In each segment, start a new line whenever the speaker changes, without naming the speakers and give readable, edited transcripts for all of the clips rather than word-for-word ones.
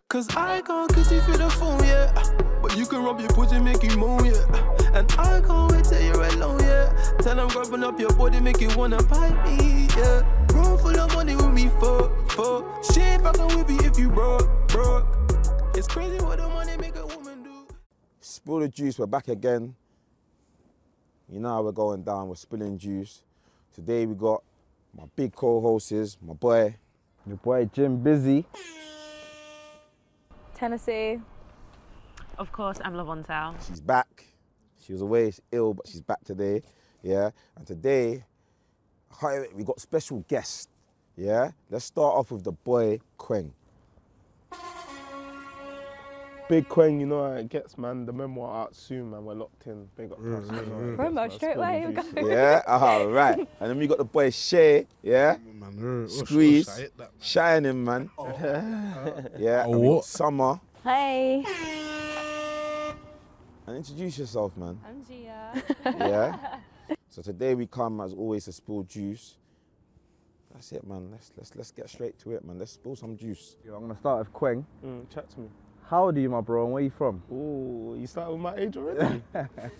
Cause I can't kiss you through the phone, yeah. But you can rub your pussy, make you moan, yeah. And I can't wait till you're alone, yeah. Tell I'm grabbing up your body, make you wanna bite me, yeah. Room full of money with me, fuck. Shit fucking with me if you broke. It's crazy what the money make a woman do.
Spill the juice, we're back again. You know how we're going down, we're spilling juice. Today we got my big co-hosts, my boy.
Your boy Jim Busy.
Tennessee.
Of course, I'm mlavontelle.
She's back. She was away, she's ill, but she's back today. Yeah, and today, we got special guests. Yeah, let's start off with the boy Kweng.
Big Kweng, you know how it gets, man. The memoir out soon, man. We're locked in. Big up us.
Promo straight away.
Yeah, all right. And then we got the boy Shay, yeah? Squeeze, shining, man. Yeah, and we got Summer.
Hey.
And introduce yourself, man.
I'm Gia.
Yeah? So today we come, as always, to spill juice. That's it, man. Let's get straight to it, man. Let's spill some juice.
Yo, I'm gonna start with Kweng.
Chat to me.
How old are you, my bro, and where are you from?
Ooh, you started with my age already?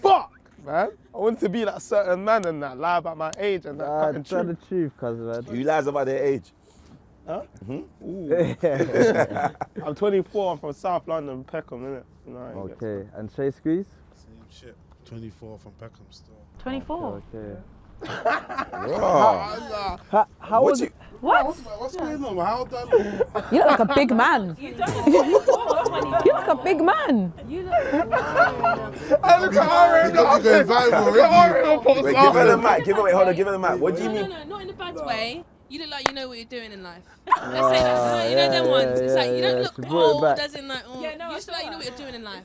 Fuck, man. I want to be that certain man and that lie about my age and that
Tell the truth, cuz, man.
Who lies about their age?
Huh?
Mm-hmm.
Ooh. I'm 24, I'm from South London, Peckham, innit? You know,
okay, and Shaysqueeze?
Same shit. 24 from Peckham still.
24?
Okay. How was it?
What?
What's going on? How old do I look?
You look like a big man. You look like a big man. You look
I look at Ari.
You're going viral.
Wait, give her the mic. Hold on, give her the mic. What do you mean?
No, not in a bad way. You look like you know what you're doing in life. Let's say that. You know them ones. It's like you don't look old, as in like, oh, you just look like you know what you're doing in life.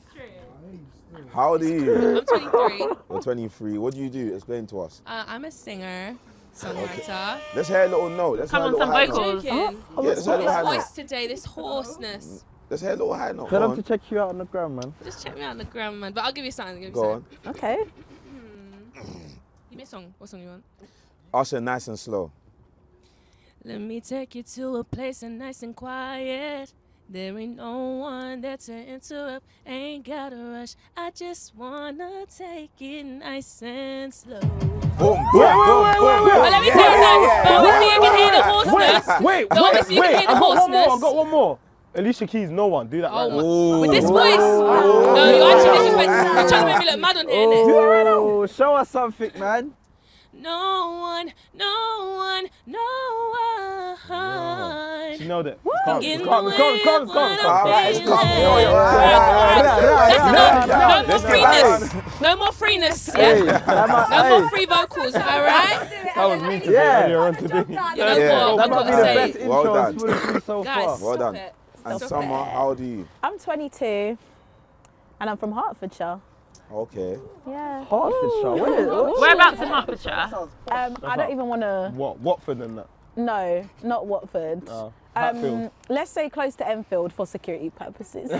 How old are you?
I'm 23.
You're 23. What do you do? Explain to us.
I'm a singer, songwriter.
Let's hear a little note. Let's
Come
hear a
on,
little
some
high
vocals.
note. Yeah, let's hear a little high
This
note.
voice today, this hoarseness.
Let's hear a little high note.
Tell
Go
them to
on.
check you out on the gram, man.
Just check me out on the gram, man. But I'll give you something.
Go on.
Okay.
Give me a song. What song you want?
Usher, nice and slow.
Let me take you to a place and nice and quiet. There ain't no one there to interrupt. Ain't gotta rush. I just wanna take it nice and slow.
Boom, boom, boom,
But let me tell you something. But obviously you can hear the hoarseness.
Wait.
Obviously you can hear the hoarseness.
I got one more. Alicia Keys, no one. Do that right now.
Oh, with this voice? No, you're actually disrespectful. You're trying to make me look mad on here, innit?
Oh, show us something, man.
No one.
She nailed it.
What?
It's calm.
Alright, it's calm.
No more freeness, yeah? No more free vocals, alright?
That was me today. Earlier on today.
You know
Yeah.
what?
That
I've
might
got
be
to
the
say.
best intro
Well done.
so
Guys,
far.
Well done.
stop it.
And
Stop
Summer,
it.
how old are you?
I'm 22 and I'm from Hertfordshire.
Okay.
Yeah.
Hertfordshire,
Whereabouts in Hertfordshire?
I don't even want to.
What? Watford and that?
No, not Watford.
Hatfield.
Let's say close to Enfield for security purposes.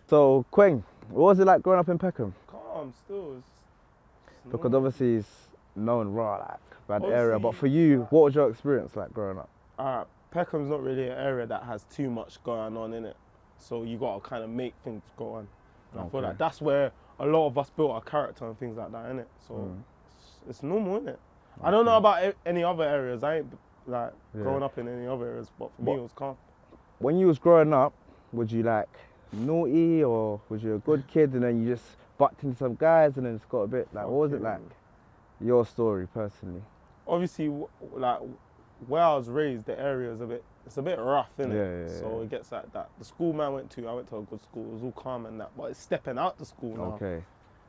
So, Kweng, what was it like growing up in Peckham?
Calm, still.
Because obviously it's known raw, like, bad area. But
Obviously-
for you, what was your experience like growing up?
Peckham's not really an area that has too much going on in it. So you got to kind of make things go on. And I feel like that's where a lot of us built our character and things like that, innit? So it's normal, innit? I don't know about any other areas. I ain't like growing up in any other areas, but for me it was calm.
When you was growing up, was you like naughty or was you a good kid and then you just bucked into some guys and then it's got a bit like, what was it like? Your story personally.
Obviously, like where I was raised, the area is it's a bit rough, innit?
Yeah.
So it gets like that. The school I went to a good school. It was all calm and that, but it's stepping out the school now.
Okay.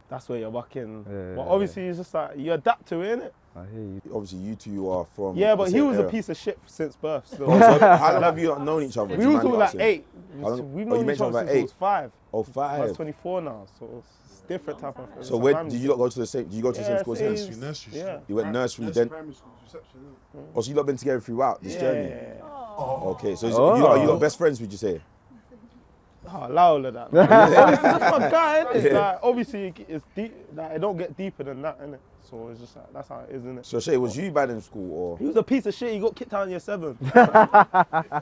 That's where you're bucking.
Yeah,
but obviously, it's just like you adapt to it, innit?
I hear you.
Obviously, you two are from.
Yeah,
the
but he
same
was
area.
a piece of shit since birth. Still.
Oh, so how long have you not known each other?
We was all like 8.
How long-
We've
you
known each
mentioned
other
about
since I
8.
was 5.
Oh,
I was
5.
24 now, so it's different type of.
So where did you not go to the same? Did you go to the same
Yeah,
school
same.
since?
Nursery.
Yeah.
You went nursery,
Nursery,
then.
primary school, reception.
Oh, so you lot been together throughout this journey?
Yeah.
Okay, so
Oh.
are you lot best friends? Would you say?
can't allow all of that. That's my guy, innit? Like, obviously, it's deep. Like, it don't get deeper than that, innit? So it's just like, that's how it is, innit?
So Shay, was you bad in school or?
He was a piece of shit. He got kicked out in year 7. I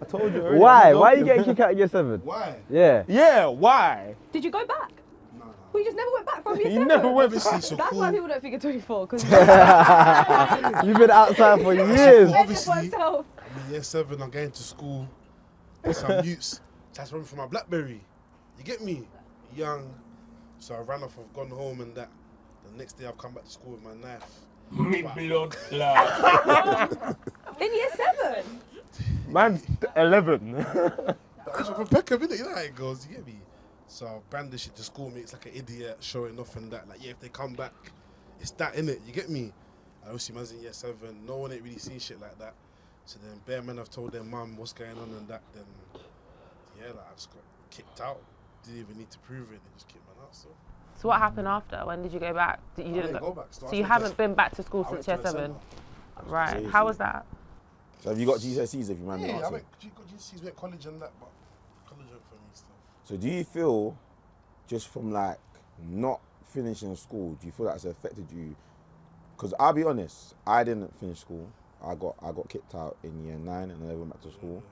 told you already.
Why? Why are you getting kicked out of year 7?
Why?
Yeah.
Yeah, why?
Did you go back?
No.
We just never went back from year
You
7.
never went
Obviously,
back.
so
That's
cool.
why people don't think you're 24. Because
You've been outside for years.
Obviously,
myself.
I'm in year 7, I'm going to school. Some youths that's running for my BlackBerry. You get me? Young. So I ran off, I've gone home and that. The next day I've come back to school with my knife.
Blood clot.
In year 7.
Man's 11.
That's from Peckham, innit? You know how it goes, you get me? So I brandish it to schoolmates like an idiot, showing off and that. Like, yeah, if they come back, it's that, innit? You get me? I obviously man's in year 7, no one ain't really seen shit like that. So then bare men have told their mum what's going on and that, then yeah, like I just got kicked out. Didn't even need to prove it, they just kicked me out.
So what happened after? When did you go back? You
I
didn't
didn't go back. So
So you haven't been back to school since year 7? Right. How was that?
So have you got GCSEs if you mind me
Yeah, I
asking?
went GCSEs, went college and that, but college went for me still.
So do you feel, just from like not finishing school, do you feel like it's affected you? Because I'll be honest, I didn't finish school. I got kicked out in year 9 and I never went back to school.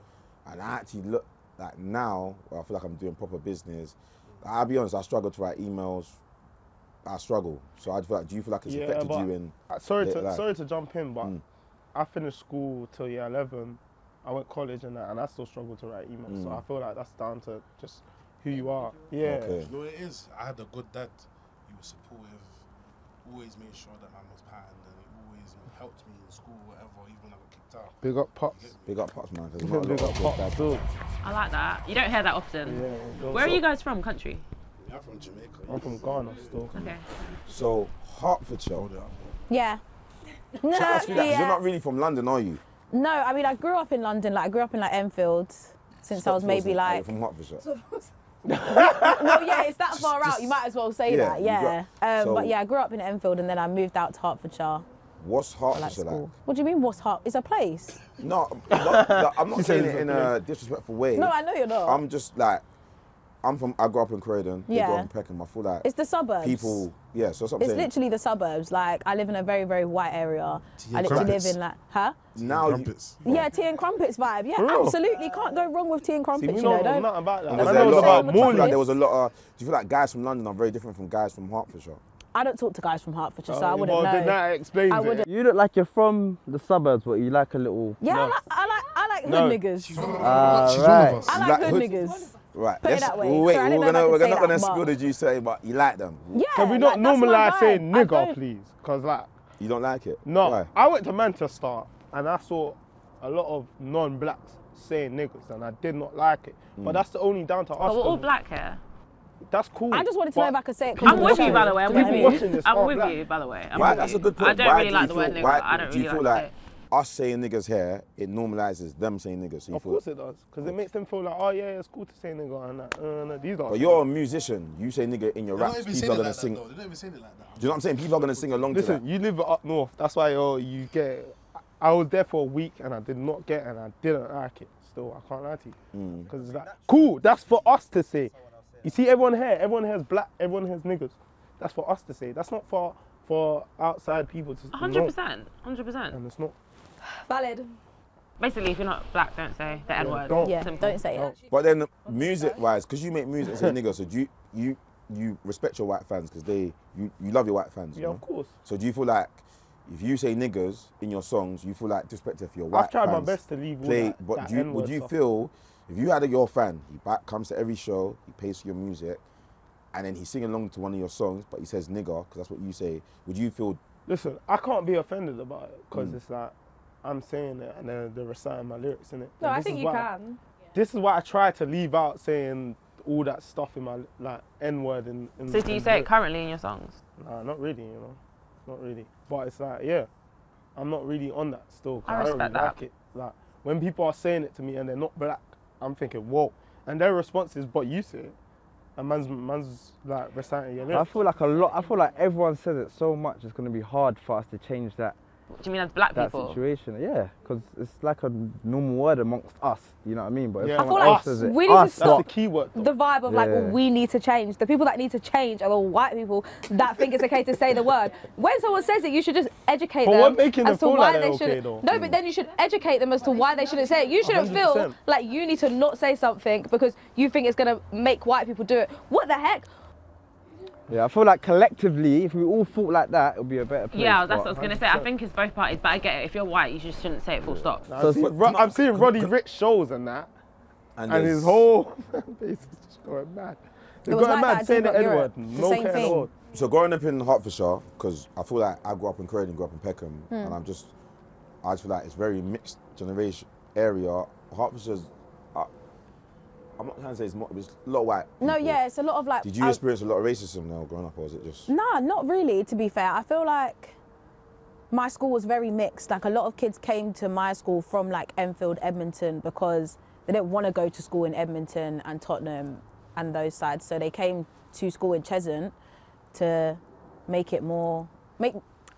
And I actually look like now, I feel like I'm doing proper business. I'll be honest, I struggle to write emails. I struggle. So I feel like, do you feel like it's affected you in
sorry
later life?
to jump in, but I finished school till year 11. I went college and that, and I still struggle to write emails. So I feel like that's down to just who you are. Yeah.
Okay.
You know what it is? I had a good dad. He was supportive, always made sure that man was patterned, and he always helped me in school, whatever, even when I got kicked out.
Big up Pops.
Big up Pops, man. 'Cause there's not a
Big
lot
up
of good
Pops
dads.
still.
I like that. You don't hear that often.
Yeah.
Where are you guys from, country?
Yeah, I'm from Jamaica.
I'm from Ghana still.
Okay.
So Hertfordshire.
Yeah. No,
Chat us through that, 'cause
yeah.
you're not really from London, are you?
No, I mean, I grew up in London. Like, I grew up in like Enfield since I was maybe
Are you
like.
from Hertfordshire.
Well, yeah, it's that far out. You might as well say
Yeah,
that.
you
Yeah.
so-
But yeah, I grew up in Enfield and then I moved out to Hertfordshire
What's
for like
Hertfordshire like?
school. What do you mean? What's Hert? It's a place.
No, I'm not saying it in a disrespectful way.
No, I know you're not.
I'm just like, I grew up in Croydon, you
Yeah.
grew up in Peckham. I feel like
It's the suburbs.
people, yeah, so that's what I'm
It's
saying.
literally the suburbs. Like, I live in a very, very white area.
Tea
I
and
literally
crumpets.
live in like, huh?
Now you,
Crumpets.
Yeah, tea and crumpets vibe. Yeah,
real?
absolutely. Can't go wrong with tea and
See,
crumpets,
we
you know.
don't know
Don't.
nothing about that.
was
I
there
know
a
it's
lot
about
of, do you feel like
Morley.
there was a lot of, do you feel like guys from London are very different from guys from Hertfordshire?
I don't talk to guys from Hertfordshire, so I wouldn't
Well,
know.
then that explains
I
it.
wouldn't.
You look like you're from the suburbs, but you like a little.
Yeah,
No.
I like hood
No.
niggas.
She's one
right.
of us.
I
You
like
like
hood
hood-
niggas.
Right,
Put it that way.
wait,
Sorry, I
we're
didn't know if I could
not
say
gonna
that,
spill
but-
the juice, say, but you like them.
Yeah.
Can we not
like, that's my
normalise
vibe.
saying
I
nigger,
don't-
please? Because like,
You don't like it?
no,
Why?
I went to Manchester and I saw a lot of non-blacks saying niggers, and I did not like it. But that's only down to us.
But we're all
'cause
black here.
That's cool.
I just wanted to know if I could say it.
I'm with you, by the way. I'm with
People
you.
watching this
I'm
are
with
black.
you, by the way. I'm
Why?
with
That's
you.
a good point.
I don't
Why
really
do
like
you
the
feel-
word nigger.
why
I don't
do you
really
feel
like
like
it.
us saying niggas here, it normalises them saying niggas? So you
Of
feel
course it does, because it makes them feel like, oh yeah, it's cool to say nigger and that. No, these are.
But you're a musician. You say nigga in your
They don't
raps.
even
People
say
are
it
gonna
like that,
sing.
though. They don't even say it like that.
Do you know what I'm saying? People are gonna sing along to
Listen,
that.
you live up north. That's why you get. I was there for a week and I did not get, and I didn't like it. Still, I can't lie to you, because it's like cool. That's for us to say. You see, everyone here is black. Everyone here is niggers. That's for us to say. That's not for outside people to know.
100%. 100%.
And it's not.
Valid.
Basically, if you're not black, don't say the N word.
don't.
Yeah,
Simple.
don't say it.
But then music-wise, because you make music say nigga, so do you respect your white fans because you love your white fans. You
Yeah,
know?
of course.
So do you feel like if you say niggers in your songs, you feel like disrespectful for your white
I've tried my
fans?
best to leave all
Play,
that,
but
that
do you,
N-word
would you
stuff.
feel if you had your fan, he comes to every show, he pays for your music, and then he's singing along to one of your songs, but he says nigger because that's what you say. Would you feel?
Listen, I can't be offended about it because it's like I'm saying it and then they're reciting my lyrics in it.
No, I think you can.
This is why I try to leave out saying all that stuff in my like N-word in
So do you say it currently in your songs?
Nah, not really, not really. But it's like, yeah, I'm not really on that still. 'Cause
I
don't
respect
really
that.
like it. Like when people are saying it to me and they're not black, I'm thinking, whoa. And their response is, but you say it. And man's like reciting your
I
lyrics.
feel like everyone says it so much. It's gonna be hard for us to change that
Do you mean as black
that
people?
situation. Yeah, because it's like a normal word amongst us. You know what I mean? But if
Yeah,
someone
I feel
else
like
says it,
we need to
us,
That's
what?
the key word.
The vibe of like,
Yeah.
well, we need to change. The people that need to change are the white people that think it's okay to say the word. When someone says it, you should just educate
But
them
we're making them
as to
feel
why
like they're
they
okay,
shouldn't.
though.
No, but then you should educate them as to why they shouldn't say it. You shouldn't feel
100%.
like you need to not say something because you think it's gonna make white people do it. What the heck?
Yeah, I feel like collectively, if we all thought like that, it would be a better place.
Yeah, that's what I
but-
was going to say. I think it's both parties, but I get it. If you're white, you just shouldn't say it full stop.
I'm seeing Roddy Rich shows and that, and
there's-
his whole face is just going mad. They're
was
going
like that
mad
at
saying the
Jimbo
N-word,
Europe. The
no
same
care at
thing.
all.
So growing up in Hertfordshire, because I feel like I grew up in Croydon, grew up in Peckham, and I just feel like it's very mixed generation area. Hertfordshire's, I'm not trying to say it's a lot of white
No,
people.
yeah, it's a lot of like.
Did you experience a lot of racism now growing up, or was it just?
Nah, not really, to be fair. I feel like my school was very mixed. Like a lot of kids came to my school from like Enfield, Edmonton, because they didn't want to go to school in Edmonton and Tottenham and those sides. So they came to school in Cheshunt to make it more, I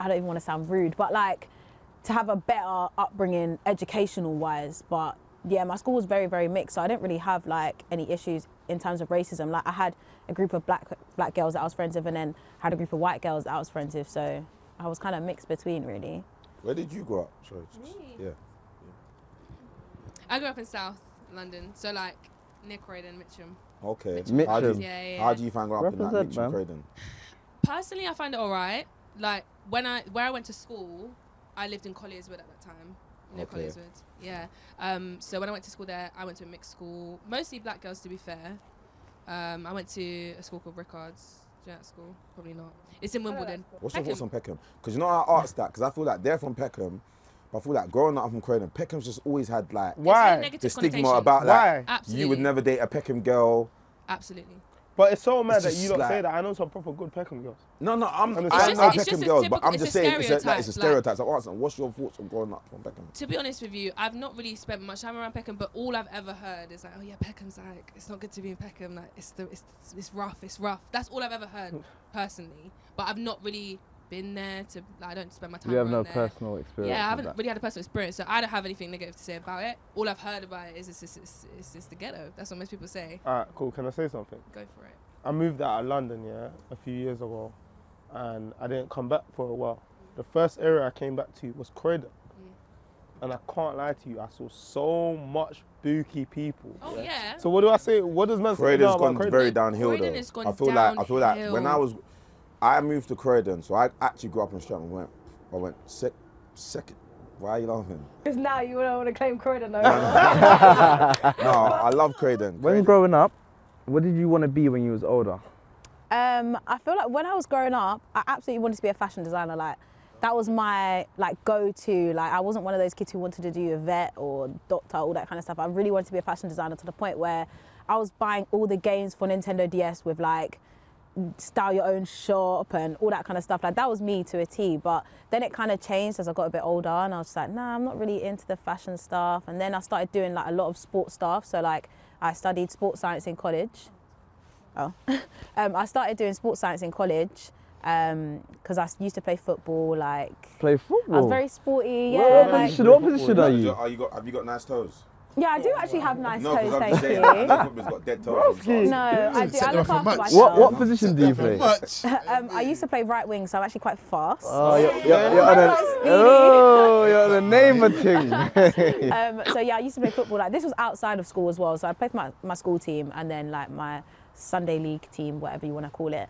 don't even want to sound rude, but like to have a better upbringing educational wise. But yeah, my school was very, very mixed. So I didn't really have like any issues in terms of racism. Like I had a group of black girls that I was friends with, and then had a group of white girls that I was friends with. So I was kind of mixed between, really.
Where did you grow up? Sorry. Yeah.
I grew up in South London, so like near Croydon, Mitcham.
Okay.
Mitcham.
How do you,
Yeah.
how do you find growing up in like
Represent,
Mitcham,
man.
Croydon?
Personally, I find it alright. Like where I went to school, I lived in Collierswood at that time. Near
Okay.
Collierswood. Yeah. So when I went to school there, I went to a mixed school, mostly black girls to be fair. I went to a school called Rickards. Do you know that school? Probably not. It's in Wimbledon.
What's your
Peckham.
thoughts on Peckham? Because you know I asked that because I feel like they're from Peckham, but I feel like growing up from Croydon, Peckham's just always had like
It's
Why?
very negative
the stigma
connotation.
about
Why?
like
Absolutely.
you would never date a Peckham girl.
Absolutely.
But it's so mad
It's
that
just
you don't
like-
say that. I know some proper good Peckham girls.
No, I'm
And
I
it's
know
just-
it's
Peckham
just a
girls, but
typical-
I'm
it's
just
a
saying it's a
stereotype,
stereotype. So I'm asking, what's your thoughts on growing up from Peckham?
To be honest with you, I've not really spent much time around Peckham, but all I've ever heard is like, oh yeah, Peckham's like, it's not good to be in Peckham. Like, it's rough. It's rough. That's all I've ever heard personally. But I've not really been there to. Like, I don't spend my time.
You have no
around there.
personal experience.
Yeah, I
with
haven't
that.
really had a personal experience, so I don't have anything negative to say about it. All I've heard about it is it's the ghetto. That's what most people say.
Alright, cool. Can I say something?
Go for it.
I moved out of London, yeah, a few years ago, and I didn't come back for a while. The first area I came back to was Croydon. And I can't lie to you, I saw so much booky people.
Oh yeah.
So what do I say? What does man say now
Croydon's
about
gone
Croydon?
very downhill
Croydon
though.
has gone
I feel like when
downhill.
I moved to Croydon, so I actually grew up in Stratton. I went second. Why are you laughing?
Because now you don't want to claim Croydon, no.
No, I love Croydon.
When growing up, what did you want to be when you was older?
I feel like when I was growing up, I absolutely wanted to be a fashion designer. Like that was my like go-to. Like I wasn't one of those kids who wanted to do a vet or doctor, all that kind of stuff. I really wanted to be a fashion designer to the point where I was buying all the games for Nintendo DS with like style your own shop and all that kind of stuff. Like that was me to a T. But then it kind of changed as I got a bit older, and I was just like, nah, I'm not really into the fashion stuff. And then I started doing like a lot of sports stuff. So like I studied sports science in college. I started doing sports science in college because I used to play football. Like
Play football?
I was very sporty.
What
Yeah, like,
position are you?
Have you got nice toes?
yeah, I do actually have nice
No,
toes.
because I'm
Thank
just saying,
you.
I know football's got dead toes.
No, I do.
Set
I
them
look
up for
after
much.
myself.
What position do you play?
Much.
I used to play right wing, so I'm actually quite fast.
Oh, you're on the name of thing.
So yeah, I used to play football. Like this was outside of school as well. So I played for my school team and then like my Sunday league team, whatever you want to call it.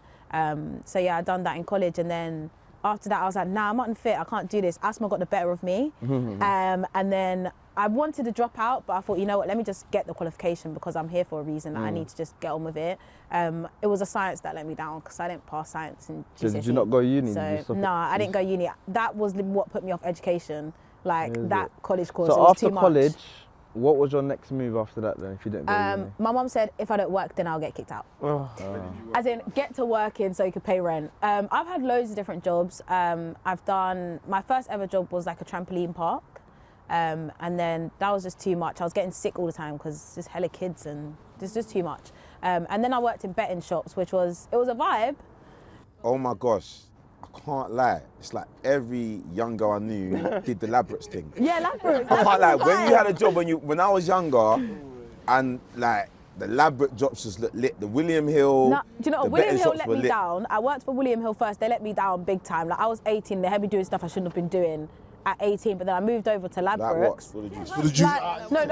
So yeah, I done that in college, and then after that I was like, nah, I'm not unfit. I can't do this. Asthma got the better of me. And then I wanted to drop out, but I thought, you know what, let me just get the qualification because I'm here for a reason. I need to just get on with it. It was a science that let me down because I didn't pass science in GCSE.
Did you not go uni? Did you
So
stop
no,
it?
I didn't go uni. That was what put me off education. Like
Is
that
it?
college course. it
So
was
after
too much.
college, what was your next move after that then, if you didn't go uni?
My mum said if I don't work, then I'll get kicked out. As in, get to working so you could pay rent. I've had loads of different jobs. I've done, my first ever job was like a trampoline park. And then that was just too much. I was getting sick all the time because it's just hella kids and it's just too much. And then I worked in betting shops, it was a vibe.
Oh my gosh, I can't lie. It's like every young girl I knew did the Labrets thing.
Yeah, Labrets.
I can't lie. When you had a job, when I was younger, and like the Labret drops just lit. The William Hill.
No, do you know what?
the
William
betting
Hill
shops
let
were
me
lit.
down. I worked for William Hill first. They let me down big time. Like I was 18. They had me doing stuff I shouldn't have been doing at 18. But then I moved over to
Like what?
Labrets.
What did you
For the juice.
Like, no,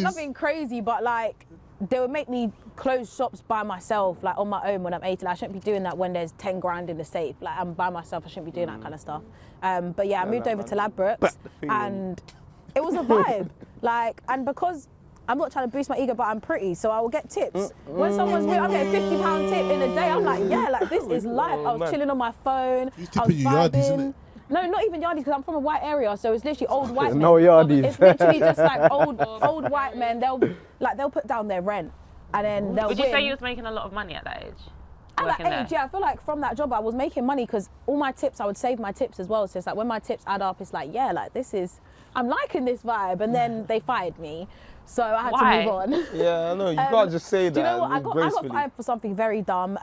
nothing crazy. But like they would make me close shops by myself, like on my own when I'm 18. I shouldn't be doing that when there's 10 grand in the safe. Like I'm by myself. I shouldn't be doing that kind of stuff. But yeah, I moved over to Labrets, and it was a vibe. Like, and because I'm not trying to boost my ego, but I'm pretty, so I will get tips. When someone's with, I'm getting £50 tip in a day. I'm like, yeah, like this is life. I was chilling on my phone.
Who's
I was
tipping you? Yardies,
vibing.
innit?
No, not even yardies, because I'm from a white area, so it's literally old white men.
No yardies.
It's literally just like old white men. They'll put down their rent, and then they'll.
Would you
win.
say you was making a lot of money at that age?
At that
Working there?
age, yeah, I feel like from that job I was making money because all my tips, I would save my tips as well. So it's like when my tips add up, it's like, yeah, like I'm liking this vibe. And then they fired me. So I had
Why?
to move on.
Yeah, I know. You can't just say that.
Do you know what? I got
gracefully.
fired for something very dumb.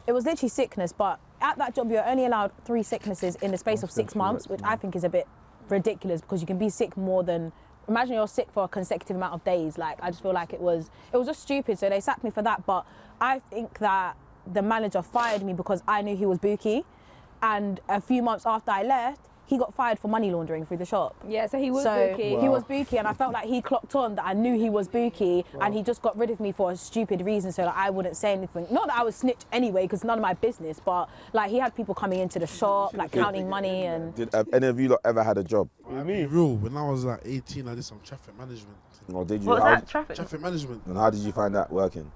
It was literally sickness, but at that job you're only allowed 3 sicknesses in the space of 6 months, which I think is a bit ridiculous because you can be sick more than. Imagine you're sick for a consecutive amount of days. Like I just feel like it was just stupid. So they sacked me for that. But I think that the manager fired me because I knew he was bookie, and a few months after I left, he got fired for money laundering through the shop.
Yeah, so he was
So
bookie.
he was bookie, and I felt like he clocked on that I knew he was bookie, and he just got rid of me for a stupid reason, so that I wouldn't say anything. Not that I would snitch anyway, because none of my business, but like he had people coming into the shop, like counting money and.
Did any of you lot ever had a job?
I'll be real. When I was like 18, I did some traffic management.
Or did you?
What was that? Traffic?
Traffic management.
And how did you find that working?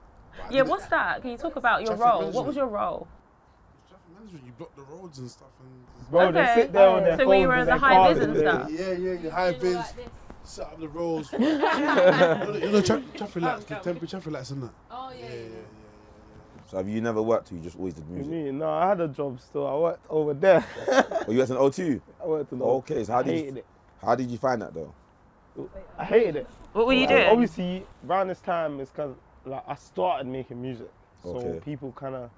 Yeah, what's that? Can you talk about your
Traffic
role?
management.
What was your role?
Traffic management, you block the roads and stuff. And
Bro, they sit there on their
So when you
phones
were
with
in the
their
high
cars
vis and
there.
stuff?
yeah, you high vis, set up the roads. Traffic lights, the temporary traffic lights and that.
Oh, yeah.
So have you never worked or you just always did music?
Me, no, I had a job still. I worked over there.
Or you worked in O2?
I worked in
Okay, so
I hated it.
how did you find that though?
I hated it.
What were you
Like,
doing?
Obviously, around this time, it's because like I started making music, so
Okay.
people kind of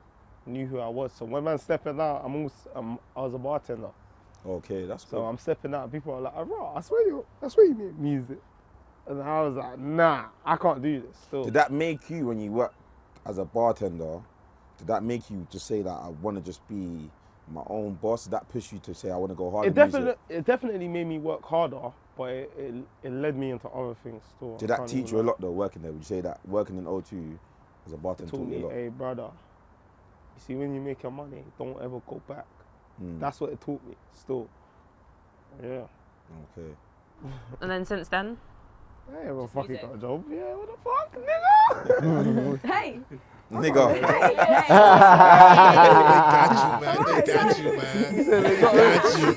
knew who I was. So when I'm stepping out, I was a bartender.
Okay, that's
So
cool.
I'm stepping out, and people are like, "Oh, I swear you make music," and I was like, "Nah, I can't do this." Still,
Did that make you, when you work as a bartender, did that make you just say that I want to just be my own boss? Did that push you to say I want to go hard
it
in music?
definitely made me work harder, but it led me into other things still.
Did that teach you a lot though, working there? Would you say that working in O2 as a bartender
Taught
taught you
me,
a lot?
hey brother, you see when you make your money, don't ever go back.
Mm.
That's what it taught me still. Yeah.
Okay.
And then since then?
I never fucking got a job. Yeah, what the fuck, nigga?
Hey,
Nigga.
They got you, man. They got you.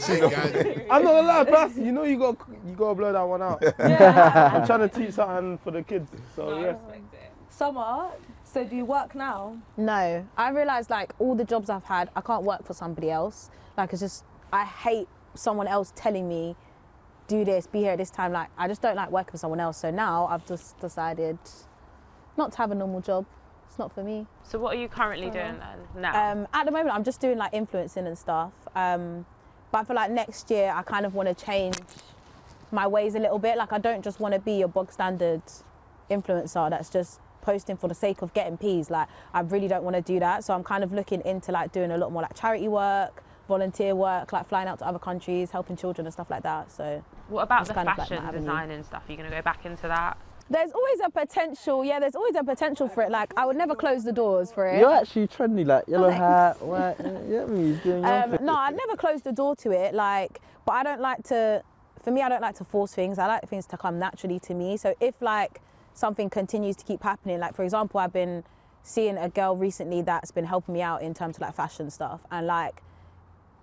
I'm not gonna lie, Bass, you know you gotta blow that one out. I'm trying to teach something for the kids. So yes.
Summer, so do you work now?
No, I realised like all the jobs I've had, I can't work for somebody else. Like it's just, I hate someone else telling me, do this, be here at this time. Like I just don't like working for someone else. So now I've just decided not to have a normal job. It's not for me.
So what are you currently doing then now?
At the moment, I'm just doing like influencing and stuff. But I feel like next year I kind of want to change my ways a little bit. Like I don't just want to be your bog standard influencer that's just posting for the sake of getting peas. Like I really don't want to do that. So I'm kind of looking into like doing a lot more like charity work, volunteer work, like flying out to other countries, helping children and stuff like that. So
What about
that's
the
kind of like
fashion
my avenue.
design and stuff? Are you going to go back into that?
there's always a potential. Yeah, there's always a potential for it. Like I would never close the doors for it.
You're actually trendy, like yellow hat, white. Yeah, me doing your thing.
No, I'd never close the door to it. Like, but I don't like to. For me, I don't like to force things. I like things to come naturally to me. So if like something continues to keep happening, like for example, I've been seeing a girl recently that's been helping me out in terms of like fashion stuff, and like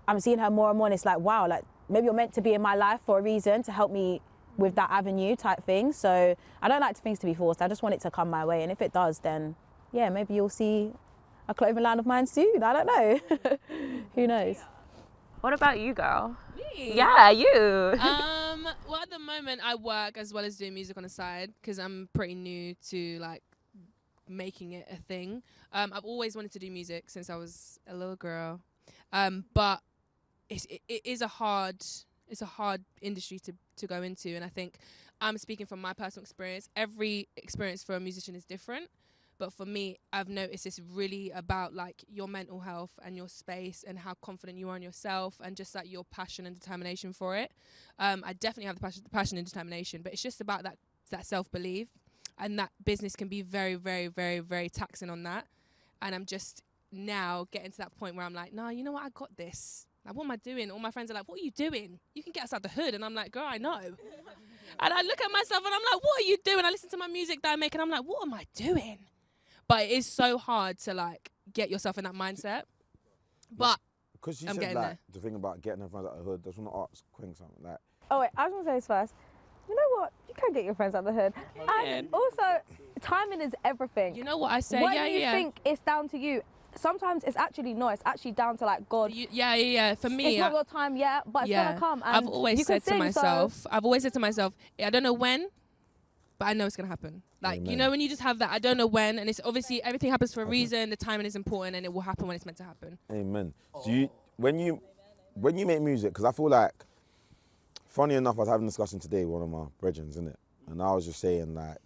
I'm seeing her more and more, and it's like wow, like maybe you're meant to be in my life for a reason to help me with that avenue type thing. So I don't like things to be forced. I just want it to come my way, and if it does, then yeah, maybe you'll see a clothing line of mine soon. I don't know. Who knows?
What about you, girl?
Me?
Yeah, you.
Well, at the moment, I work as well as doing music on the side because I'm pretty new to like making it a thing. I've always wanted to do music since I was a little girl. But it is a hard industry to go into, and I think I'm speaking from my personal experience. Every experience for a musician is different, but for me, I've noticed it's really about like your mental health and your space and how confident you are in yourself and just like your passion and determination for it. I definitely have the passion and determination, but it's just about that self-belief, and that business can be very, very, very, very taxing on that. And I'm just now getting to that point where I'm like, no, you know what, I got this. Like, what am I doing? All my friends are like, what are you doing? You can get us out the hood. And I'm like, girl, I know. And I look at myself and I'm like, what are you doing? I listen to my music that I make and I'm like, what am I doing? But it is so hard to like get yourself in that mindset. But
because you
I'm
said
getting
like
there.
the thing about getting her friends out of the hood, I just want to ask Queen something. Like,
Oh wait, I just want to say this first. You know what? You can get your friends out the hood. And also, timing is everything.
You know what I say?
When
Yeah.
you think it's down to you, sometimes it's actually not. It's actually down to like God.
Yeah. For me,
It's not your time yet, but it's gonna come. And
I've always
you can
said to
sing,
myself, I don't know when, but I know it's gonna happen. Like,
Amen.
you know, when you just have that, I don't know when, and it's obviously everything happens for a reason. The timing is important, and it will happen when it's meant to happen.
amen. So when you make music, because I feel like, funny enough, I was having a discussion today with one of my brethrens, innit? And I was just saying like,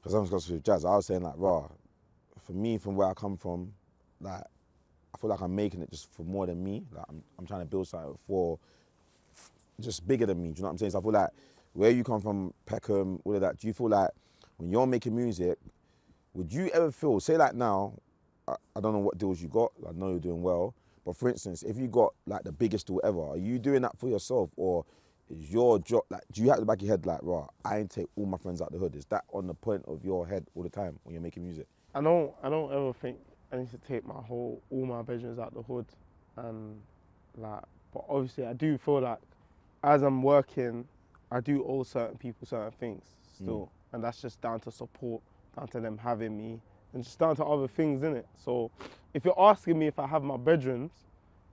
because I'm discussing with Jazz, I was saying like, raw, for me, from where I come from, like, I feel like I'm making it just for more than me. Like, I'm trying to build something for just bigger than me. Do you know what I'm saying? So I feel like where you come from, Peckham, all of that, do you feel like when you're making music, would you ever feel, say like now, I don't know what deals you got, I know you're doing well, but for instance, if you got like the biggest deal ever, are you doing that for yourself, or is your job, like, do you have the back of your head like, right, I ain't take all my friends out the hood? Is that on the point of your head all the time when you're making music?
I don't ever think I need to take all my bedrooms out the hood, and like, but obviously I do feel like as I'm working, I do owe certain people certain things still, and that's just down to support, down to them having me, and just down to other things, innit? So if you're asking me if I have my bedrooms,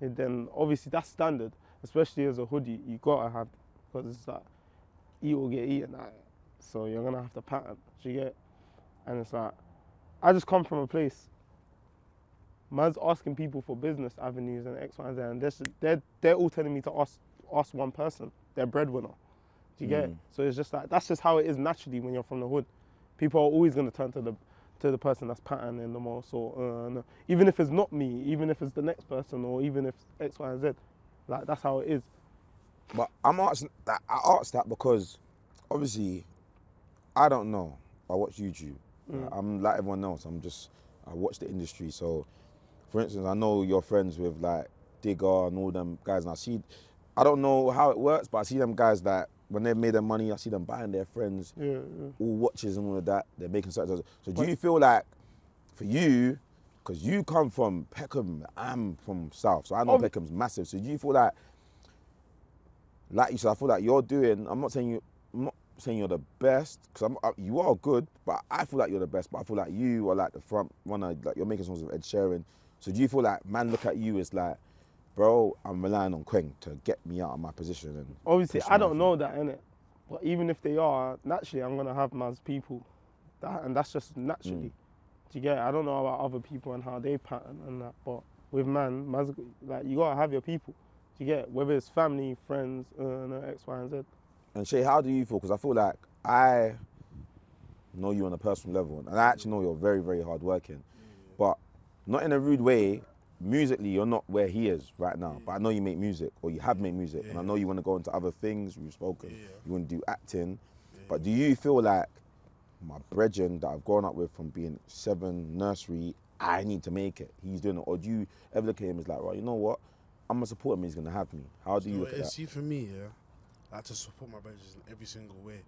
then obviously that's standard, especially as a hoodie, you gotta have, because it's like, eat or get eaten, like, so you're gonna have to pattern, do you get? And it's like, I just come from a place, man's asking people for business avenues and X, Y, and Z, and they're all telling me to ask one person, their breadwinner. Do you get it? So it's just like, that's just how it is naturally when you're from the hood. People are always gonna turn to the person that's patterning the most, or even if it's not me, even if it's the next person, or even if X, Y, and Z, like, that's how it is.
But I asked that because obviously I don't know. I watch YouTube. I'm like everyone else. I watch the industry. So, for instance, I know you're friends with like Digger and all them guys, and I don't know how it works, but I see them guys that when they've made their money, I see them buying their friends all watches and all of that. They're making certain. So do you feel like, for you, because you come from Peckham, I'm from South, so I know Peckham's massive. So do you feel like you said, I feel like you're doing, I'm not saying you're the best, because you are good, but I feel like you're the best, but I feel like you are like the front runner, like you're making songs with Ed Sheeran. So do you feel like man look at you as like, bro, I'm relying on Kweng to get me out of my position? And
obviously, I don't know that, innit? But even if they are, naturally, I'm gonna have man's people, and that's just naturally. Do you get it? I don't know about other people and how they pattern and that, but with man's like, you gotta have your people. Do you get it? Whether it's family, friends, X, Y, and Z.
And Shay, how do you feel? Because I feel like I know you on a personal level, and I actually know you're very, very hardworking, but not in a rude way. Musically, you're not where he is right now, but I know you make music, or you have made music, and I know you want to go into other things. We've spoken. You want to do acting, but do you feel like my brethren that I've grown up with from being 7 nursery, I need to make it? He's doing it, or do you ever look at him as like, well, you know what? I'm gonna support him. He's gonna have me. How do you look at that?
See, for me, I like to support my brothers in every single way.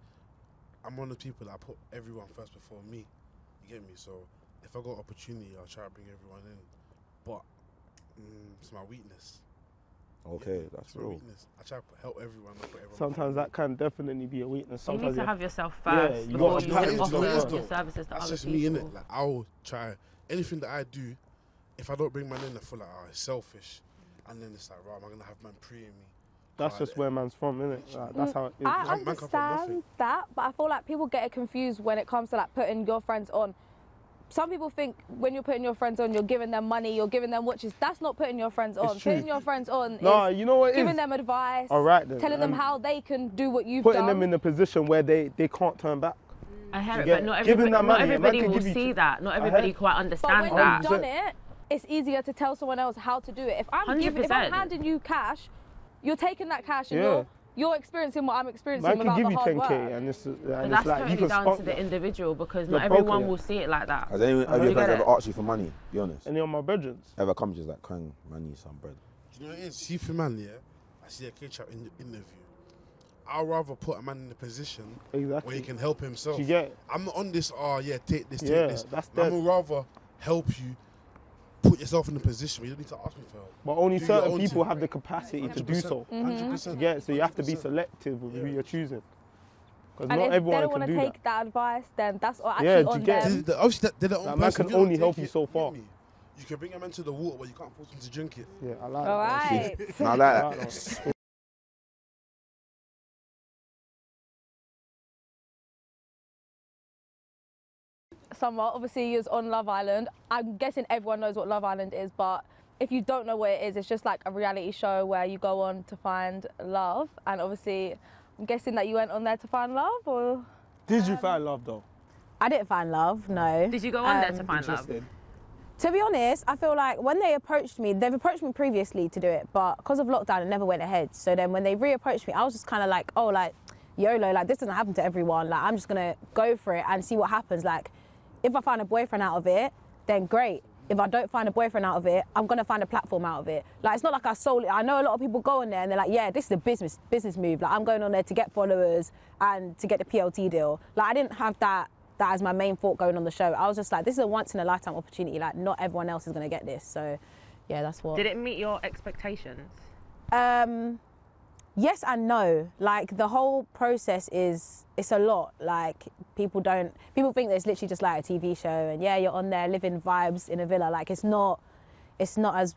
I'm one of the people that put everyone first before me. You get me? So if I got opportunity, I'll try to bring everyone in. But it's my weakness.
Okay, that's real.
Weakness. I try to help everyone.
Sometimes that can definitely be a weakness.
You
Sometimes
need to have yourself first before you can offer your services to
that's
other
just
people.
me, innit? Like, I'll try anything that I do. If I don't bring man in, I feel like it's selfish, and then it's like, right, am I gonna have man pre in me?
That's just where man's from, innit? Like, that's how it is.
I understand that, but I feel like people get it confused when it comes to like putting your friends on. some people think when you're putting your friends on, you're giving them money, you're giving them watches. That's not putting your friends on. Putting your friends on is
you know what it
giving
is?
them advice,
All right, then.
telling them how they can do what you've
putting
done.
them in a position where they can't turn back.
I hear it,
get-
but not
giving
everybody,
that
not
money, a man
everybody
can
will
give you
see
two-
that. Not
I
everybody
heard-
quite
But
understand
when
that.
you've done it, it's easier to tell someone else how to do it. If I'm
100%.
handing you cash, you're taking that cash and
Yeah.
you're experiencing what I'm experiencing
Man can
without
give
the
you
hard
10k
work.
and it's
But that's
like you
totally
can
down
spot
to the
that.
individual because
You're
not
broken,
everyone
yeah.
will see it like that.
Has any of
You
your
get
friends
it?
ever asked you for money? Be honest.
Any of my brethren?
Ever come to just like, Kweng, man, need some bread.
Do you know what it is? See, for man, yeah, I see a K-Trap in the interview. I'd rather put a man in a position where he can help himself.
You get it?
I'm not on this, take this, take
Yeah,
this.
that's
I
dead.
would rather help you put yourself in a position where you don't need to ask me for help.
But only
Do your
certain
own
people
thing.
have the capacity to do so.
100%.
You get it? So you have to be
100%.
selective with who you're choosing. Because
And
not
if they
everyone
don't
can
want
do
to
that.
take that advice, then that's actually
Yeah, do
on
you get
them.
it?
Obviously, they're their own
That man
person.
can
If you don't
only help
take
you
it,
so
get
far.
me? You can bring a man to the water, but you can't force him to drink it.
Yeah, I like
All
that.
right.
No, I like that.
Summer, obviously you're on Love Island. I'm guessing everyone knows what Love Island is, but if you don't know what it is, it's just like a reality show where you go on to find love. And obviously, I'm guessing that you went on there to find love, or?
Did you find love though?
I didn't find love, no.
Did you go on there to find love?
Interested.
To be honest, I feel like when they approached me, they've approached me previously to do it, but because of lockdown, it never went ahead. So then when they reapproached me, I was just kind of like, oh, like, YOLO, like, this doesn't happen to everyone. Like, I'm just gonna go for it and see what happens. Like, if I find a boyfriend out of it, then great. If I don't find a boyfriend out of it, I'm gonna find a platform out of it. Like, it's not like I know a lot of people go on there and they're like, yeah, this is a business move. Like, I'm going on there to get followers and to get the PLT deal. Like, I didn't have that as my main thought going on the show. I was just like, this is a once in a lifetime opportunity. Like, not everyone else is gonna get this. So, yeah, that's what.
Did it meet your expectations?
Yes and no. Like, the whole process it's a lot. Like, people think that it's literally just like a TV show and yeah, you're on there living vibes in a villa. Like, it's not as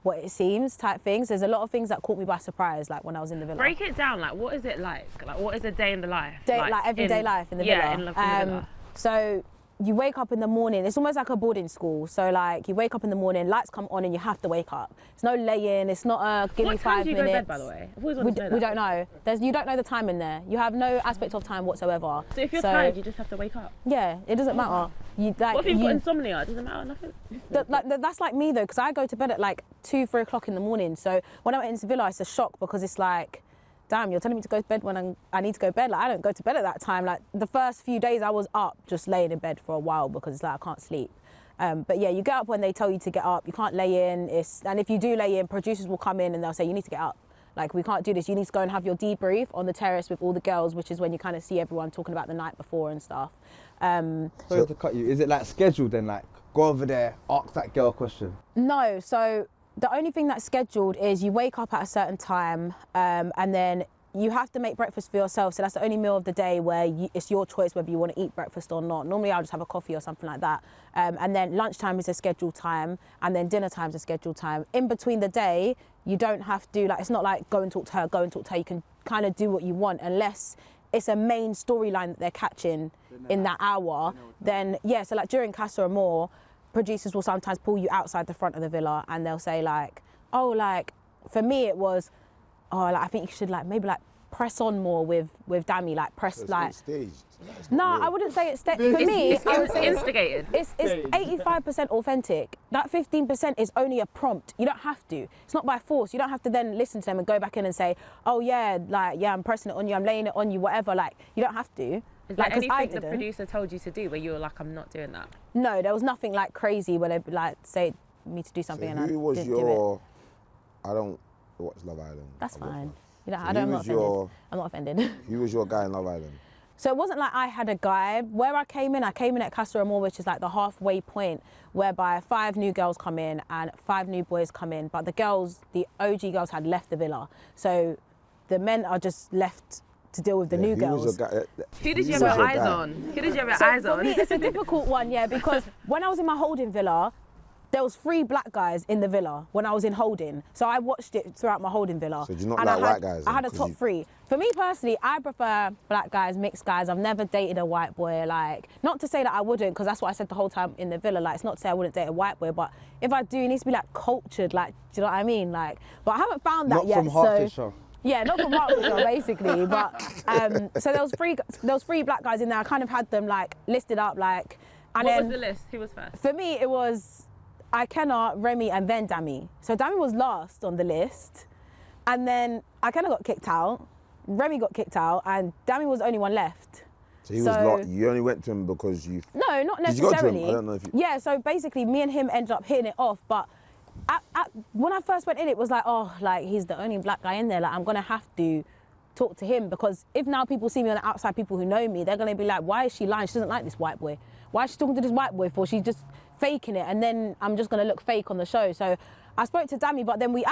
what it seems type things. There's a lot of things that caught me by surprise, like when I was in the villa.
Break it down. Like, what is it like? Like, what is a day in the life?
Like everyday life in the villa.
Yeah, in the villa.
So you wake up in the morning. It's almost like a boarding school. So like you wake up in the morning, lights come on, and you have to wake up. It's no lay-in. It's not a give me 5 minutes.
What time do you go to bed, by the way? I've always wanted to know that.
We don't know. You don't know the time in there. You have no aspect of time whatsoever.
So if you're tired, you just have to wake up.
Yeah, it doesn't matter. You, like,
What if you've got insomnia? It doesn't matter, nothing.
That's like me though, because I go to bed at like 2-3 o'clock in the morning. So when I went into villa, it's a shock because it's like, damn, you're telling me to go to bed when I need to go to bed. Like, I don't go to bed at that time. Like, the first few days I was up just laying in bed for a while because it's like I can't sleep. But yeah, you get up when they tell you to get up. You can't lay in. And if you do lay in, producers will come in and they'll say, you need to get up. Like, we can't do this. You need to go and have your debrief on the terrace with all the girls, which is when you kind of see everyone talking about the night before and stuff.
Sorry to cut you. Is it like scheduled then? Like, go over there, ask that girl a question?
No, so the only thing that's scheduled is you wake up at a certain time and then you have to make breakfast for yourself. So that's the only meal of the day where it's your choice whether you want to eat breakfast or not. Normally I'll just have a coffee or something like that. And then lunchtime is a scheduled time and then dinner time is a scheduled time. In between the day, you don't have to, like, it's not like go and talk to her, go and talk to her. You can kind of do what you want unless it's a main storyline that they're catching in that hour. Then, yeah, so like during Casa Amor, producers will sometimes pull you outside the front of the villa and they'll say like, oh, like, for me it was, oh, like, I think you should like maybe like press on more with Dami, like press
So it's
like.
not staged.
No, I wouldn't say it's for me.
It's
I would say
instigated.
it's 85% authentic. That 15% is only a prompt. You don't have to. It's not by force. You don't have to then listen to them and go back in and say, oh yeah, like yeah, I'm pressing it on you, I'm laying it on you, whatever. Like, you don't have to.
Is there
Like, 'cause I
anything the
didn't.
producer told you to do where you were like, I'm not doing that?
No, there was nothing like crazy where they like say me to do something and I
who was
didn't do it.
your? I don't watch Love Island.
That's
I watch
fine.
one.
You know,
So
I'm not
who was
offended.
your-
I'm not offended.
Who was your guy in Love Island?
So it wasn't like I had a guy. Where I came in at Casa Amor, which is like the halfway point, whereby 5 new girls come in and 5 new boys come in. But the girls, the OG girls had left the villa. So the men are just left to deal with the new
Who
girls.
was your guy?
Who did you
was
have your
your
eyes
guy?
on? Who did you have your
So
eyes
for
on?
me, it's a difficult one, yeah, because when I was in my holding villa, there was 3 black guys in the villa when I was in holding. So I watched it throughout my holding villa.
So do you not
and
like
I
white
had,
guys?
I had a
then?
top
'Cause
3. For me personally, I prefer black guys, mixed guys. I've never dated a white boy. Like, not to say that I wouldn't, because that's what I said the whole time in the villa. Like, it's not to say I wouldn't date a white boy, but if I do, it needs to be like cultured. Like, do you know what I mean? Like, but I haven't found that
Not
yet.
from Hertfordshire.
Yeah, not from Hertfordshire, basically. But so there was 3 black guys in there. I kind of had them like listed up, like. And
What
then,
was the list? Who was first?
For me, it was Ikenna, Remy, and then Dami. So Dami was last on the list, and then Ikenna got kicked out, Remy got kicked out, and Dami was the only one left.
So he was not. You only went to him because you.
No, not
Did you go to
necessarily.
him? I don't know if you.
Yeah, so basically, me and him ended up hitting it off, but. When I first went in, it was like, oh, like he's the only black guy in there. Like I'm gonna have to talk to him, because if now people see me on the outside, people who know me, they're gonna be like, why is she lying? She doesn't like this white boy. Why is she talking to this white boy for? She's just faking it, and then I'm just gonna look fake on the show. So I spoke to Dami, but then we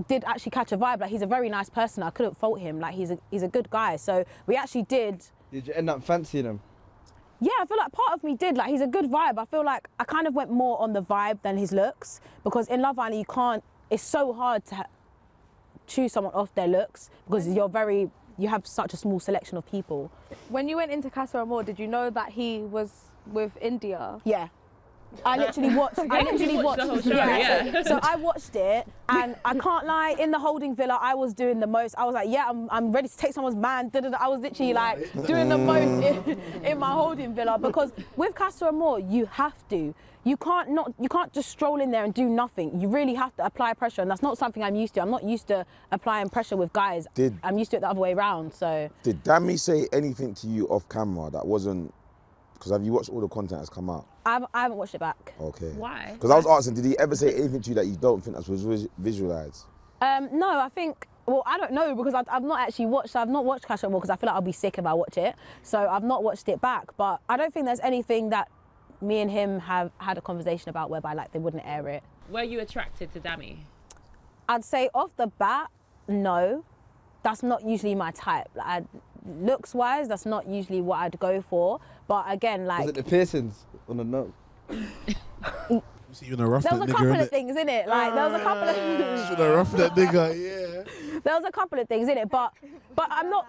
did catch a vibe. Like he's a very nice person. I couldn't fault him. Like he's a good guy. So we actually did.
Did you end up fancying him?
Yeah, I feel like part of me did. Like, he's a good vibe. I feel like I kind of went more on the vibe than his looks, because in Love Island, it's so hard to choose someone off their looks, because you have such a small selection of people.
When you went into Casa Amor, did you know that he was with India?
Yeah. I literally watched
the whole show, yeah.
So I watched it, and I can't lie, in the holding villa, I was doing the most. I was like, yeah, I'm ready to take someone's man. I was literally like doing the most in my holding villa, because with Casa Amor, you have to. You can't just stroll in there and do nothing. You really have to apply pressure, and that's not something I'm used to. I'm not used to applying pressure with guys. I'm used to it the other way around. So. Did
Dami say anything to you off camera that wasn't? Because have you watched all the content that's come out?
I haven't watched it back.
Okay.
Why?
Because I was asking, did he ever say anything to you that you don't think that was visualised?
No, I think, well, I don't know, because I've not actually watched, I've not watched Cash More, because I feel like I'll be sick if I watch it. So I've not watched it back, but I don't think there's anything that me and him have had a conversation about whereby like they wouldn't air it.
Were you attracted to Dami?
I'd say off the bat, no. That's not usually my type. Like, looks wise, that's not usually what I'd go for. But again, like.
Was it the piercings on the nose?
You gonna rough
there was
that
a
nigga,
couple
innit?
of things in it. Like there was a couple of.
You gonna rough that nigga, yeah.
There was a couple of things in it, but I'm not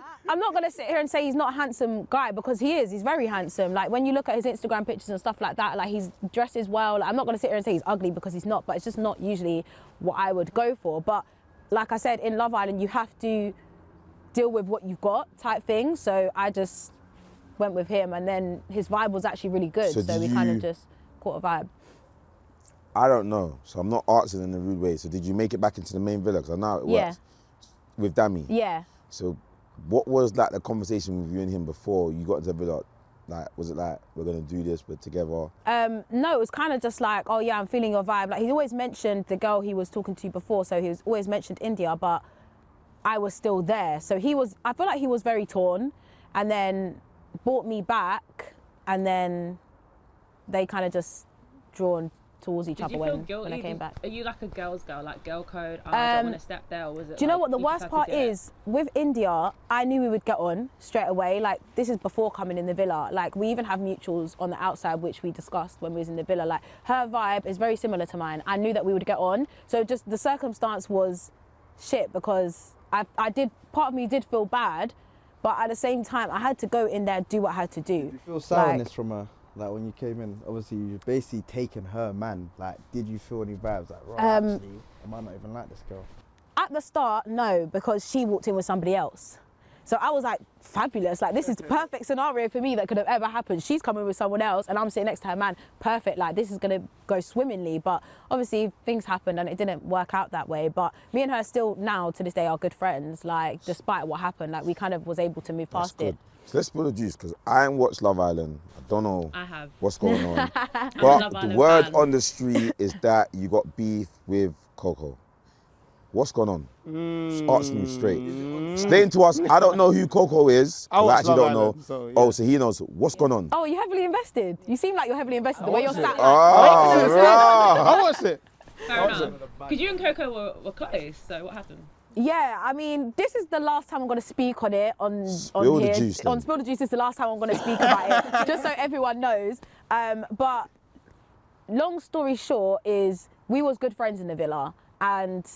gonna sit here and say he's not a handsome guy, because he is. He's very handsome. Like when you look at his Instagram pictures and stuff like that, like he's dresses well. Like, I'm not gonna sit here and say he's ugly, because he's not. But it's just not usually what I would go for. But like I said, in Love Island, you have to deal with what you've got, type thing. So I just went with him, and then his vibe was actually really good. So we kind of just caught a vibe.
I don't know, so I'm not asking in a rude way. So did you make it back into the main villa? Because I know it works with Dami.
Yeah.
So what was like the conversation with you and him before you got into the villa? Like, was it like, we're gonna do this, we're together?
No, it was kind of just like, oh yeah, I'm feeling your vibe. Like he always mentioned the girl he was talking to before, so he was always mentioned India, but I was still there. So I feel like he was very torn, and then brought me back, and then they kind of just drawn towards each other when I came back.
Are you like a girl's girl, like girl code? Oh, I don't want to step there, or was it?
Do you know
like,
what the worst part is? With India, I knew we would get on straight away. Like this is before coming in the villa. Like we even have mutuals on the outside, which we discussed when we was in the villa. Like her vibe is very similar to mine. I knew that we would get on. So just the circumstance was shit, because part of me did feel bad, but at the same time, I had to go in there, do what I had to do.
Did you feel sourness from her? Like when you came in, obviously you've basically taken her man. Like, did you feel any vibes? Like, right, actually, I might not even like this girl.
At the start, no, because she walked in with somebody else. So I was like, fabulous. Like, this is the perfect scenario for me that could have ever happened. She's coming with someone else and I'm sitting next to her man. Perfect. Like, this is going to go swimmingly. But obviously things happened and it didn't work out that way. But me and her still now to this day are good friends. Like, despite what happened, like we kind of was able to move past it.
So let's spill the juice, because I ain't watched Love Island. I don't know what's going on.
Love
But the
Island
word
fan.
on the street is that you got beef with Coco. What's going on? Just asking you straight. Explain to us. I don't know who Coco is. I actually don't know. Oh, so he knows. What's going on?
Oh, you're heavily invested. You seem like you're heavily invested. The way you're sat.
I watched it.
Fair enough. Because you and Coco were close, so what happened?
Yeah, I mean, this is the last time I'm going to speak on it on
Spill
here.
the juice, then.
On Spill the Juice is the last time I'm going to speak about it, just so everyone knows. But long story short is we was good friends in the villa, and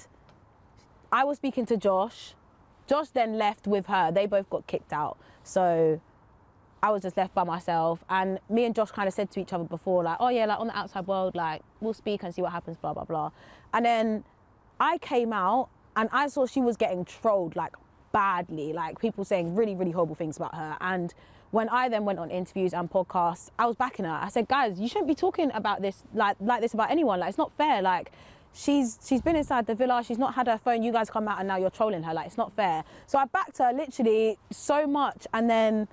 I was speaking to Josh. Josh then left with her. They both got kicked out. So I was just left by myself. And me and Josh kind of said to each other before, like, oh yeah, like on the outside world, like we'll speak and see what happens, blah, blah, blah. And then I came out and I saw she was getting trolled like badly, like people saying really, really horrible things about her. And when I then went on interviews and podcasts, I was backing her. I said, guys, you shouldn't be talking about this like this about anyone. Like, it's not fair. Like, she's been inside the villa. She's not had her phone. You guys come out and now you're trolling her. Like, it's not fair. So I backed her literally so much. And then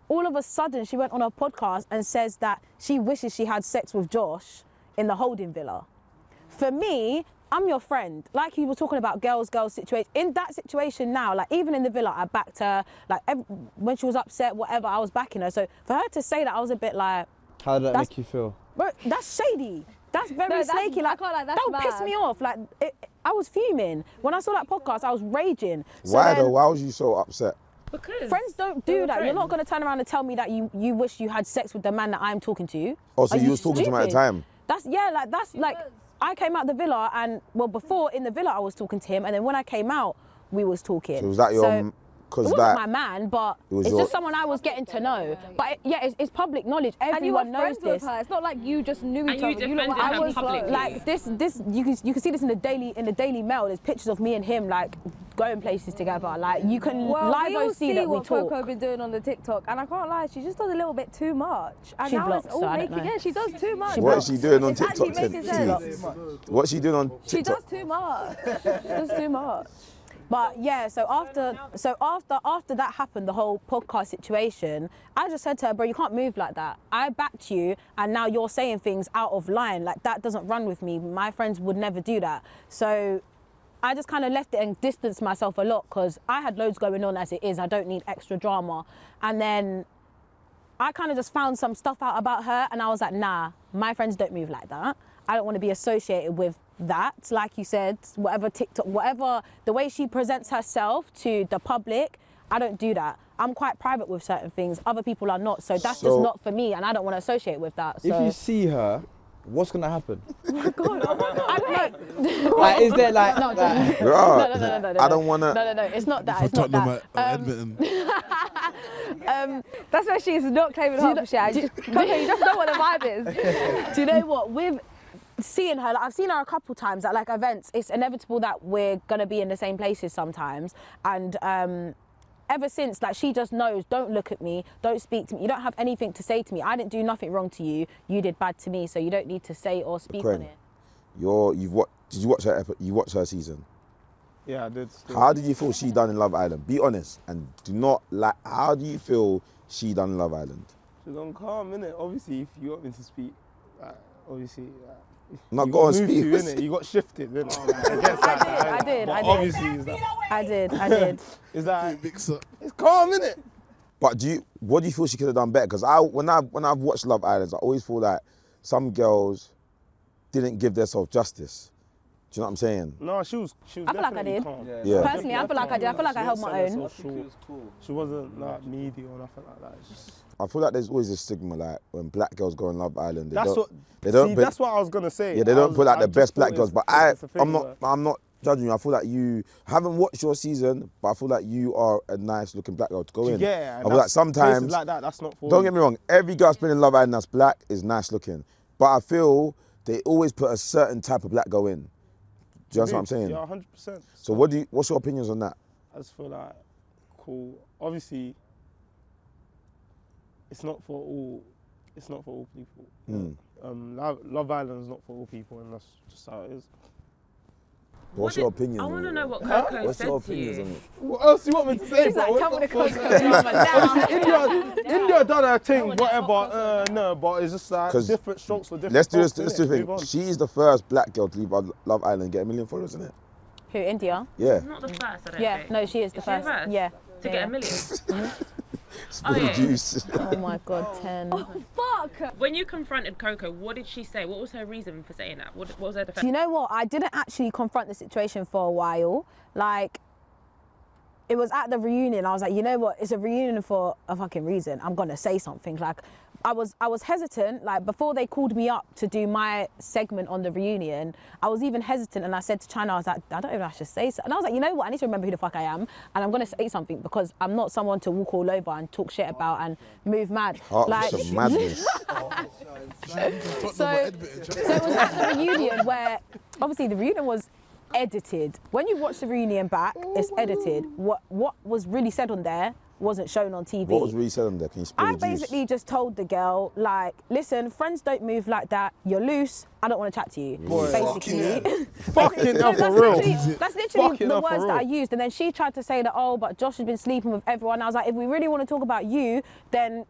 all of a sudden she went on a podcast and says that she wishes she had sex with Josh in the holding villa. For me, I'm your friend. Like you were talking about girls situation. In that situation now, like even in the villa, I backed her. Like when she was upset, whatever, I was backing her. So for her to say that, I was a bit like...
How did that make you feel?
Bro, that's shady. That's very snaky. Like, that would piss me off. Like, I was fuming. When I saw that podcast, I was raging. So
why though? Why was you so upset?
Because
friends don't do that. You're not going to turn around and tell me that you wish you had sex with the man that I'm talking to.
Oh, so you was talking to him at the time?
That's like... I came out the villa and, well, before in the villa I was talking to him, and then when I came out, we was talking.
So was that your...
It wasn't my man, but it's just someone I was getting to know. But it's public knowledge. Everyone knows this.
With her. It's not like you just knew each other.
You know, I was
like this. You can see this in the Daily Mail. There's pictures of me and him like going places together. Like you can live see that we talk.
What been doing on the TikTok, and I can't lie, she just does a little bit too much. And
she
now
blocks,
it's all
so I don't
making,
know.
yeah, she does too much.
What is she doing on TikTok? What's she doing on TikTok?
She does too much. She does too much.
But yeah, so after that happened, the whole podcast situation, I just said to her, bro, you can't move like that. I backed you and now you're saying things out of line. Like, that doesn't run with me. My friends would never do that. So I just kind of left it and distanced myself a lot because I had loads going on as it is. I don't need extra drama. And then I kind of just found some stuff out about her and I was like, nah, my friends don't move like that. I don't want to be associated with that. Like you said, whatever TikTok, whatever, the way she presents herself to the public, I don't do that. I'm quite private with certain things. Other people are not. So that's just not for me and I don't want to associate with that. So.
If you see her, what's going to happen?
Oh my God. I don't know.
Like, is there like...
No,
no. I don't want to...
No, it's not that. It's not that.
Edmonton.
That's why she's not claiming Hertfordshire. You just know what the vibe is.
Do you know what? With seeing her, like, I've seen her a couple times at like events. It's inevitable that we're gonna be in the same places sometimes. And ever since, like, she just knows, don't look at me, don't speak to me. You don't have anything to say to me. I didn't do nothing wrong to you. You did bad to me, so you don't need to say or speak on it.
Did you watch her? You watch her season?
Yeah, I did.
How did you feel she done in Love Island? Be honest and do not like. How do you feel she done in Love Island?
She's on calm, innit? Obviously, if you want me to speak, obviously.
Not go on speak.
You got shifted, innit? I
did.
Obviously, is that?
I did.
Is that? It's calm, innit?
But what do you feel she could have done better? Because when I've watched Love Island, I always feel like some girls didn't give themselves justice. Do you know what I'm saying?
No, she was
I feel like I did.
Calm.
Yeah.
Personally, I feel like I did. I feel like I held my own.
She wasn't like needy or nothing like that.
I feel like there's always a stigma, like when black girls go on Love Island.
That's what I was gonna say.
Yeah, they don't put like the best black girls. But I'm not judging you. I feel like you haven't watched your season, but I feel like you are a nice looking black girl to go in.
Yeah,
I feel like sometimes
like that. That's not for
Don't get me wrong. Every girl spinning Love Island that's black is nice looking, but I feel they always put a certain type of black girl in. Do you understand what I'm saying?
Yeah, 100%.
So what's your opinions on that?
I just feel like, cool. Obviously, it's not for all people. Love Island is not for all people, and that's just how it is.
What's your opinion?
I want to know what Coco
What's
said
your
to you.
opinions on it?
What else do you want me to say?
She's like, tell me the Coco
India done her thing, whatever. No, but it's just like different strokes for different.
Let's do this.
folks,
Let's do the thing. She's the first black girl to leave Love Island and get 1 million followers, isn't it?
Who, India?
Yeah.
Not the first, I don't
Yeah,
think.
no, she is the first. Yeah.
To get 1 million.
Spill juice.
Oh my God, 10.
Fuck!
When you confronted Coco, what did she say? What was her reason for saying that? What was her defense?
Do you know what? I didn't actually confront the situation for a while. Like, it was at the reunion. I was like, you know what? It's a reunion for a fucking reason. I'm gonna say something. Like, I was hesitant, like before they called me up to do my segment on the reunion, I was even hesitant, and I said to China, I was like, I don't know if I should say so. And I was like, you know what, I need to remember who the fuck I am, and I'm gonna say something because I'm not someone to walk all over and talk shit about and move mad.
Some madness.
So it was at the reunion where, obviously the reunion was edited. When you watch the reunion back, it's edited. What was really said on there wasn't shown on TV.
What was really said on there? Can you spill
I
the juice?
basically just told the girl, like, listen, friends don't move like that. You're loose. I don't want to chat to you.
Boy.
Basically.
Fucking hell, for real.
That's literally
Fucking
the
hell, for
words that
real.
I used. And then she tried to say that, oh, but Josh has been sleeping with everyone. I was like, if we really want to talk about you, then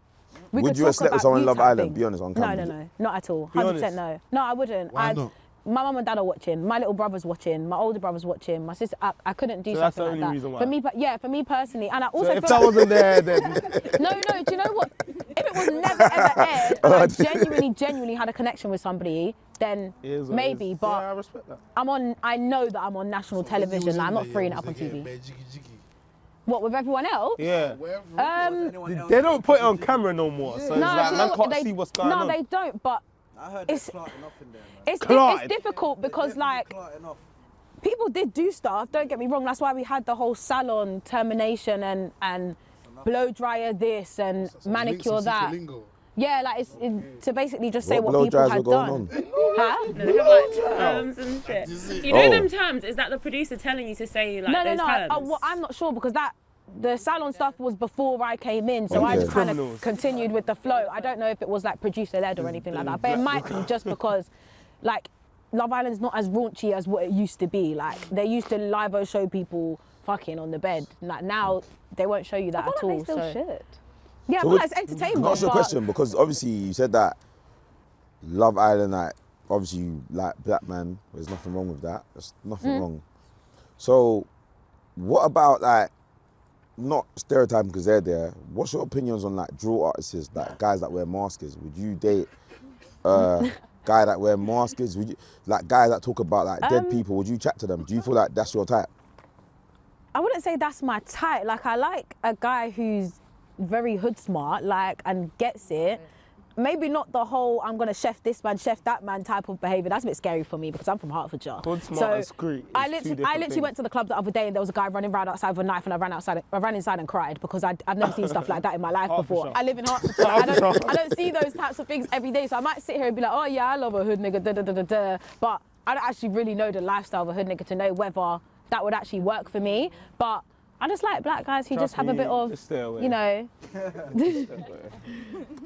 we
Would
could
you have
talk
slept with
about
someone in
you
Love
type
Island?
thing.
Be honest, on
No,
camera.
no, not at all.
Be
100%
honest.
no. No, I wouldn't.
Why not?
My mum and dad are watching. My little brother's watching. My older brother's watching. My sister. I couldn't do
So that's
something
the
like
only
that.
reason why?
For me, yeah, for me personally, and I
So
also
if
feel
that
like,
wasn't there, then
no, do you know what? If it was never ever aired, and I genuinely had a connection with somebody, then
it is what it
maybe.
is.
But
yeah, I respect that.
I know that I'm on national television. Like, I'm not freeing it up on TV. What, with everyone else?
Yeah.
Wherever.
They don't put it on camera no more, so it's
No,
like
do you
man
know
can't
what?
see what's going on.
No, they don't. But
I heard
it's
they're clarting off in there, man.
it's difficult because like
Clarting off.
people did do stuff. Don't get me wrong. That's why we had the whole salon termination and blow dryer this and manicure that. Yeah, like it's to basically just say what
blow
people
dries
had
were
done.
going on?
Huh?
No, they have like terms and shit. You know
Oh.
them terms? Is that the producer telling you to say like
No.
those terms?
Well, I'm not sure because the salon stuff was before I came in, so I
Okay.
just kind of
Criminals.
continued with the flow. I don't know if it was like producer led or anything like that, but it might be just because, like, Love Island's not as raunchy as what it used to be. Like, they used to live show people fucking on the bed. Like now, they won't show you that at all.
They still
so
should.
yeah,
So
well,
what-
it's entertainment.
Can I ask you a
but-
question? Because obviously you said that Love Island, like, obviously you like black man. There's nothing wrong with that. There's nothing wrong. So, what about like, not stereotyping because they're there. What's your opinions on like drill artists, like guys that wear masks? Would you date guy that wear masks? Would you like guys that talk about like dead people? Would you chat to them? Do you feel like that's your type?
I wouldn't say that's my type. Like, I like a guy who's very hood smart, like, and gets it. Maybe not the whole I'm gonna chef this man, chef that man type of behaviour. That's a bit scary for me because I'm from Hertfordshire.
Hood smart and street
I
is two
literally
different things.
went to the club the other day and there was a guy running around outside with a knife and I ran inside and cried because I've never seen stuff like that in my life before.
Hertfordshire.
I live in Hertfordshire. I don't see those types of things every day. So I might sit here and be like, oh yeah, I love a hood nigga, da da da da da. But I don't actually really know the lifestyle of a hood nigga to know whether that would actually work for me. But I just like black guys who just have a bit of,
just stay away.
you know.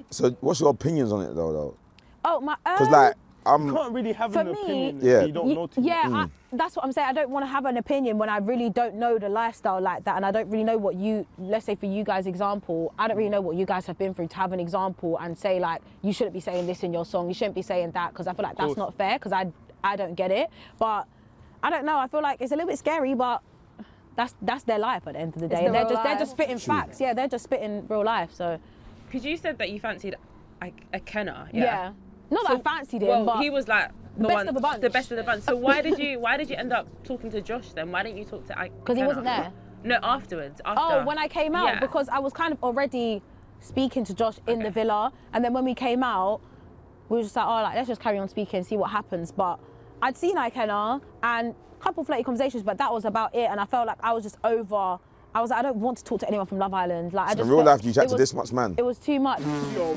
So, what's your opinions on it though?
Oh my.
Because like
You can't really have
For
an
me-
opinion
Yeah.
if you don't know too much.
Yeah, that's what I'm saying. I don't want to have an opinion when I really don't know the lifestyle like that, and I don't really know what you, let's say for you guys example, I don't really know what you guys have been through to have an example and say like, you shouldn't be saying this in your song, you shouldn't be saying that, because I feel like that's
course.
not fair, because I don't get it. But I don't know, I feel like it's a little bit scary, but that's their life at the end of the day.
the
And they're
real
just
life.
spitting facts. Yeah, they're just spitting real life. So
Because you said that you fancied a Kenner.
yeah. Not that I fancied him,
Well,
but
he was like the
best
one,
of the bunch.
the best of the bunch. So why did you end up talking to Josh then? Why didn't you talk to
because he wasn't there.
No, afterwards. After.
Oh, when I came out,
Yeah.
because I was kind of already speaking to Josh in the villa, and then when we came out, we were just like, oh, like, let's just carry on speaking, see what happens. But I'd seen Ikenna and a couple flirty conversations, but that was about it, and I felt like I was just over. I was like, I don't want to talk to anyone from Love Island. Like, I
in
just
real
felt
life, do you chat
it
to
was-
this much man?
It was too much.
No,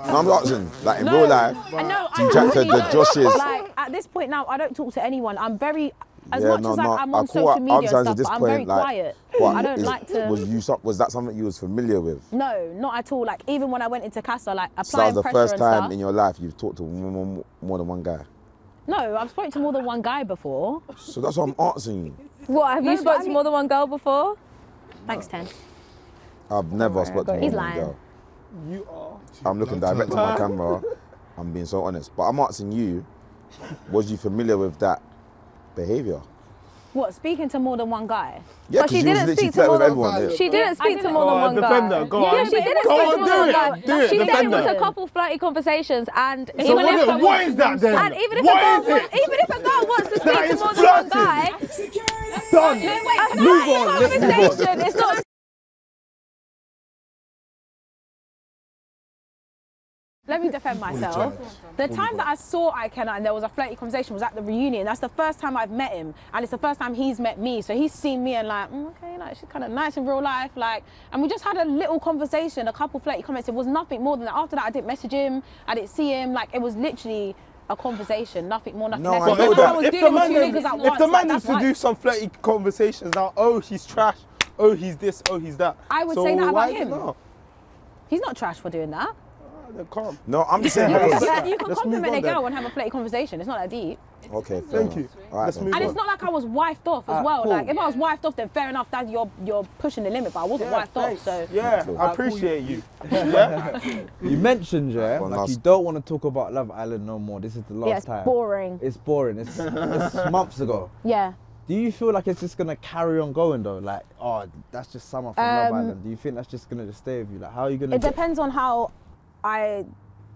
I'm asking. Like in real life,
I know.
do you chat to
really
the
don't.
Joshes?
Like at this point now, I don't talk to anyone. I'm very, as
Yeah,
much
no,
as like,
no,
I'm
I
on
caught
social
up-
media
I'm
and
saying
stuff,
at this
but I'm
point,
very
like,
quiet.
what
I don't
is-
like to.
Was that something you was familiar with?
No, not at all. Like even when I went into Casa, like
So that
applying
was the
pressure
first
and
time
stuff.
in your life you've talked to more than one guy.
No, I've spoken to more than one guy before.
So that's what I'm asking you.
What, have you
No,
spoken
but I
to
mean-
more than one girl before?
Thanks, 10.
I've never spoken to more
He's
than one
lying.
girl.
You are.
I'm looking direct at my camera. I'm being so honest. But I'm asking you, was you familiar with that behaviour?
What, speaking to more than one guy?
Yeah,
But she
because you was
didn't
literally
speak to more
flirting with
than
everyone.
She didn't speak to more than one guy.
Defender, go
Yeah,
on.
she didn't
Go
speak
on,
to more than one guy.
do it,
She said it was
defender.
a couple flirty conversations, and
So
even if
what is that then?
and even if
What
a
is
girl
it?
even if a girl wants to speak
That
to
is
more than one
flirting.
guy,
Done.
a
Move on. Let's move on.
conversation. It's not
let me defend myself. The time that I saw Ikenna and there was a flirty conversation was at the reunion. That's the first time I've met him, and it's the first time he's met me. So he's seen me and like, okay, like she's kind of nice in real life, like. And we just had a little conversation, a couple flirty comments. It was nothing more than that. After that, I didn't message him. I didn't see him. Like it was literally a conversation, nothing more, nothing less.
If the man needs to do some flirty conversations now, oh, he's trash, oh, he's this, oh, he's that.
I would say that about him. He's not trash for doing that.
They're calm.
No, I'm just saying.
You can compliment a girl and have a flirty conversation. It's not that deep.
Okay,
thank you.
All right,
and
it's not like I was wifed off as well. Cool. Like if I was wifed off, then fair enough. That you're pushing the limit. But I wasn't wifed off, so
yeah, I appreciate you. Yeah.
You mentioned like you don't want to talk about Love Island no more. This is the last time.
It's boring.
It's boring. It's months ago.
Yeah.
Do you feel like it's just gonna carry on going though? Like, oh, that's just summer from Love Island. Do you think that's just gonna just stay with you? Like, how are you gonna?
It depends on how I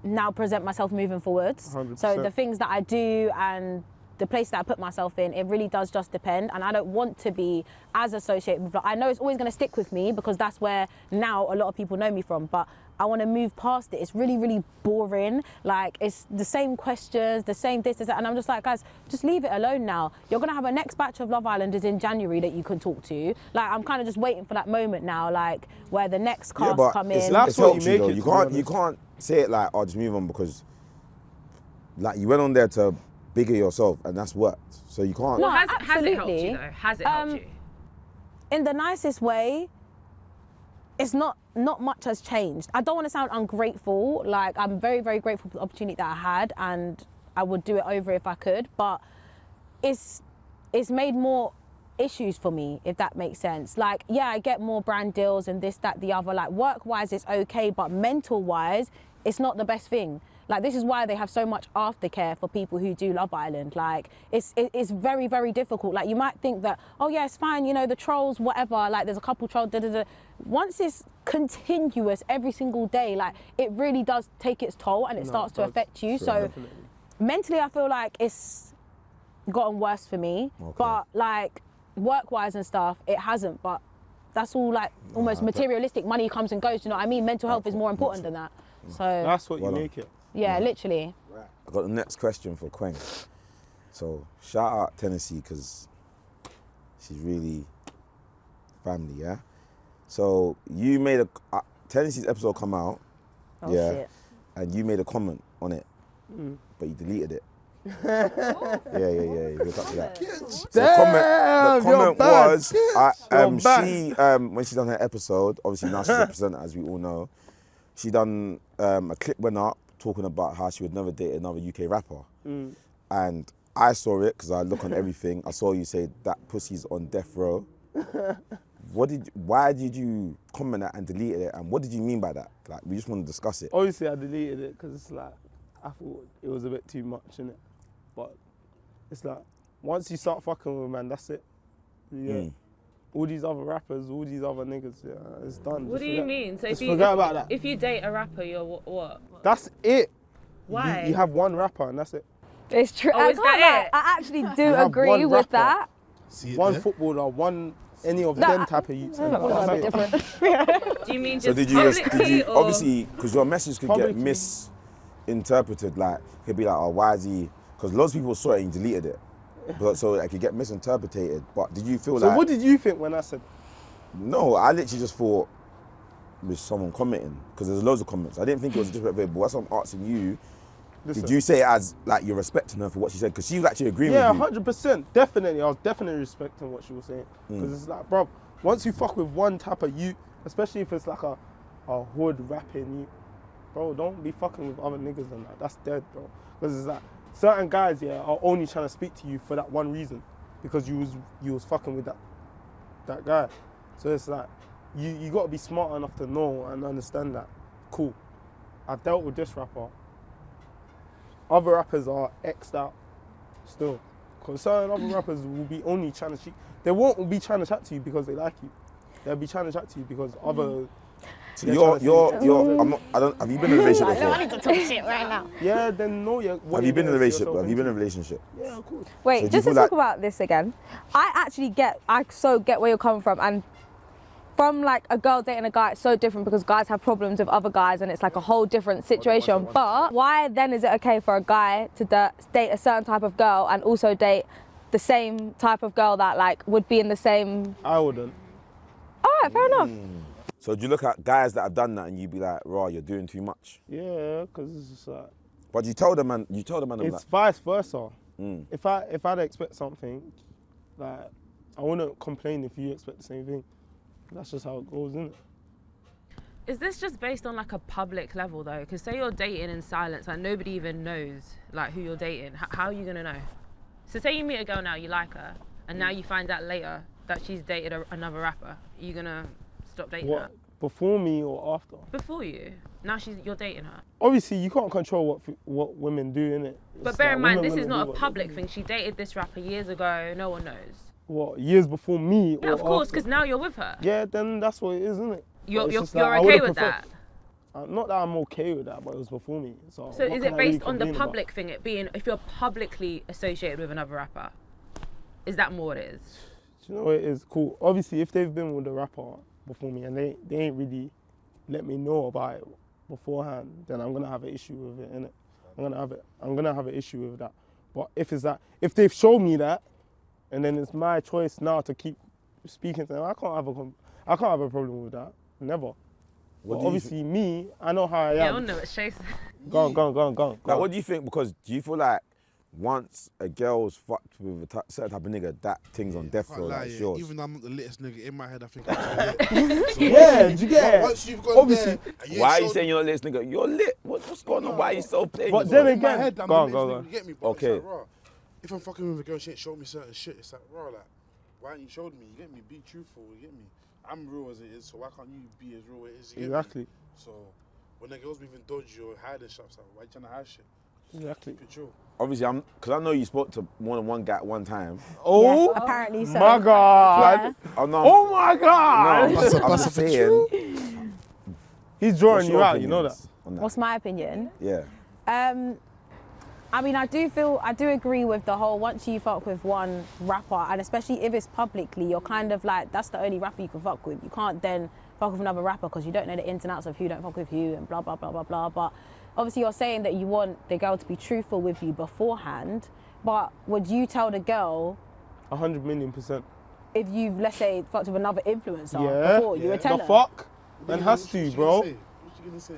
now present myself moving forwards.
100%.
So the things that I do and the place that I put myself in, it really does just depend. And I don't want to be as associated with, I know it's always going to stick with me because that's where now a lot of people know me from, but I want to move past it. It's really, really boring. Like it's the same questions, the same this, that. And I'm just like, guys, just leave it alone now. You're going to have a next batch of Love Islanders in January that you can talk to. Like I'm kind of just waiting for that moment now, like where the next cast come in.
That's what you make it. You can't say it like, oh, just move on because like you went on there to bigger yourself and that's worked. So you can't.
No, has it helped you though? Has it helped you?
In the nicest way, it's not much has changed. I don't want to sound ungrateful. Like I'm very, very grateful for the opportunity that I had and I would do it over if I could, but it's made more issues for me, if that makes sense. Like, yeah, I get more brand deals and this, that, the other. Like work-wise, it's okay, but mental-wise, it's not the best thing. Like this is why they have so much aftercare for people who do Love Island. Like it's very, very difficult. Like you might think that, oh yeah, it's fine, you know, the trolls, whatever, like there's a couple trolls, Once it's continuous every single day, like it really does take its toll and it starts to affect you. So
definitely.
Mentally, I feel like it's gotten worse for me, but like work-wise and stuff, it hasn't, but that's all like almost materialistic. Money comes and goes, you know what I mean? Mental health is more important than that. So
that's what you make it.
Yeah, literally.
I got the next question for Kweng. So shout out Tennessee because she's really family, yeah? So you made a, Tennessee's episode come out,
Shit.
and you made a comment on it, but you deleted it. Yeah. We'll touch that. The comment was, she, when she done her episode, obviously now she's a presenter, as we all know, she done, a clip went up talking about how she would never date another UK rapper. And I saw it because I look on everything. I saw you say that pussy's on death row. Why did you comment that and deleted it? And what did you mean by that? Like, we just want to discuss it.
Obviously, I deleted it because it's like, I thought it was a bit too much, innit? But it's like, once you start fucking with a man, that's it. Yeah. All these other rappers, all these other niggas, yeah, it's done.
What do you mean? So
forget about that.
If you date a rapper, you're what?
That's it.
Why?
You have one rapper and that's it.
It's true.
Oh, is that it?
I actually do agree with that.
One footballer, any of them type of youths.
Do you mean just
so did you
or?
obviously, because your message could get misinterpreted, like, it could be like, oh, why is he, because lots of people saw it and deleted it. But so it could get misinterpreted. But did you feel like...
So what did you think when I said?
No, I literally just thought it was someone commenting, because there's loads of comments. I didn't think it was disrespectful, but that's what I'm asking you.
Listen.
Did you say it as, like, you're respecting her for what she said? Because she was actually agreeing with you.
100%. Definitely. I was definitely respecting what she was saying. Because it's like, bro, once you fuck with one type of youth, especially if it's like a hood rapping youth, bro, don't be fucking with other niggas and that. That's dead, bro. Because it's like, certain guys, are only trying to speak to you for that one reason. Because you was fucking with that guy. So it's like, you got to be smart enough to know and understand that. Cool. I've dealt with this rapper. Other rappers are X'd out still. Because certain other rappers will be only trying to they won't be trying to chat to you because they like you. They'll be trying to chat to you because other...
So have you been in a relationship before?
I need to talk shit right now.
Yeah, then no,
Have you been in a relationship?
Yeah, of course.
Wait,
So
just to talk about this again, I so get where you're coming from, and from like a girl dating a guy, it's so different because guys have problems with other guys and it's like a whole different situation. But why then is it okay for a guy to date a certain type of girl and also date the same type of girl that like would be in the same?
I wouldn't.
All right, fair enough.
So do you look at guys that have done that and you be like, raw, you're doing too much?
Yeah, because it's just like.
But you tell the man,
it's vice versa. If I'd expect something, like I wouldn't complain if you expect the same thing. That's just how it goes, isn't it?
Is this just based on like a public level though? Because say you're dating in silence, like nobody even knows like who you're dating. How are you gonna know? So say you meet a girl now, you like her, and now you find out later that she's dated another rapper. Are you gonna stop dating her?
Before me or after?
Before you. Now you're dating her.
Obviously, you can't control what women do, innit?
But bear in mind, this is not a public thing. She dated this rapper years ago. No one knows.
What, years before me?
Yeah, of course, because now you're with her.
Yeah, then that's what it is, isn't it?
You're okay with that?
Not that I'm okay with that, but it was before me. So
is it based on the public thing? It being if you're publicly associated with another rapper, is that more what it is?
Do you know what it is? Cool. Obviously, if they've been with a rapper before me and they ain't really let me know about it beforehand, then I'm gonna have an issue with it, innit? I'm gonna have an issue with that. But if they've shown me that, and then it's my choice now to keep speaking to them, I can't have a problem with that. Never. But obviously me, I know how I am.
Yeah, I don't know what Shay said.
Go on.
Like, what do you think? Because do you feel like once a girl's fucked with a certain type of nigga, that thing's on death row, like it's yours?
Even though I'm not the littest nigga in my head, I think I'm lit. So
yeah, do you get it?
Once you've got
obviously, why are you saying you're not the littest nigga? You're lit. What's going on? Why are you so plain?
But then
in my
again,
head, I'm
go
the littest
on.
nigga, you get me? But
Okay.
it's like, raw, if I'm fucking with a girl, she ain't showed me certain shit. It's like, raw, like, why ain't you showed me? You get me? Be truthful, you get me? I'm real as it is, so why can't you be as real as it is? You get
Exactly.
Me? So when the girls moving dodgy or hiding stuff, like, why you trying to hide shit?
Exactly.
Keep it true.
Obviously, because I know you spoke to more than one guy at one time.
Oh,
yeah, apparently so.
My God.
Yeah.
Oh my God.
No, I'm just saying.
He's drawing you out, you know that.
What's my opinion?
Yeah.
I mean, I do agree with the whole once you fuck with one rapper, and especially if it's publicly, you're kind of like, that's the only rapper you can fuck with. You can't then fuck with another rapper because you don't know the ins and outs of who don't fuck with who and blah, blah, blah, blah, blah. But obviously you're saying that you want the girl to be truthful with you beforehand, but would you tell the girl
100,000,000%.
if you've, let's say, fucked with another influencer before, you would tell
the
her?
fuck? Man has to, bro.
What's she gonna say?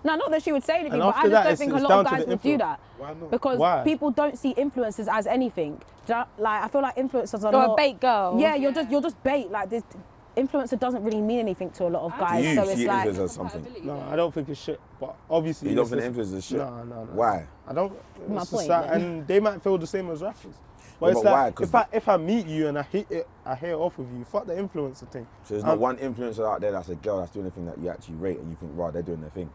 No, not that she would say anything,
And
but I
after
just
that,
don't think a
it's
lot of
down to
guys
the
would do
influence.
that.
Why not?
Because
Why?
people don't see influencers as anything. Like, I feel like influencers are
You're
not...
a bait girl.
Yeah, you're just bait. Like, this influencer doesn't really mean anything to a lot of guys.
Do you
so it's
see
like...
influencers as something?
No, I don't think it's shit. But obviously,
You don't
it's
think
just-
influencers is shit?
No.
Why?
I don't.
My
it's just
point,
like-
then.
and they might feel the same as rappers. But
Yeah,
it's
but why?
like
'Cause
if I meet you and I hear it off with you, fuck the influencer thing.
So there's not one influencer out there that's a girl that's doing anything that you actually rate and you think, wow, they're doing their thing.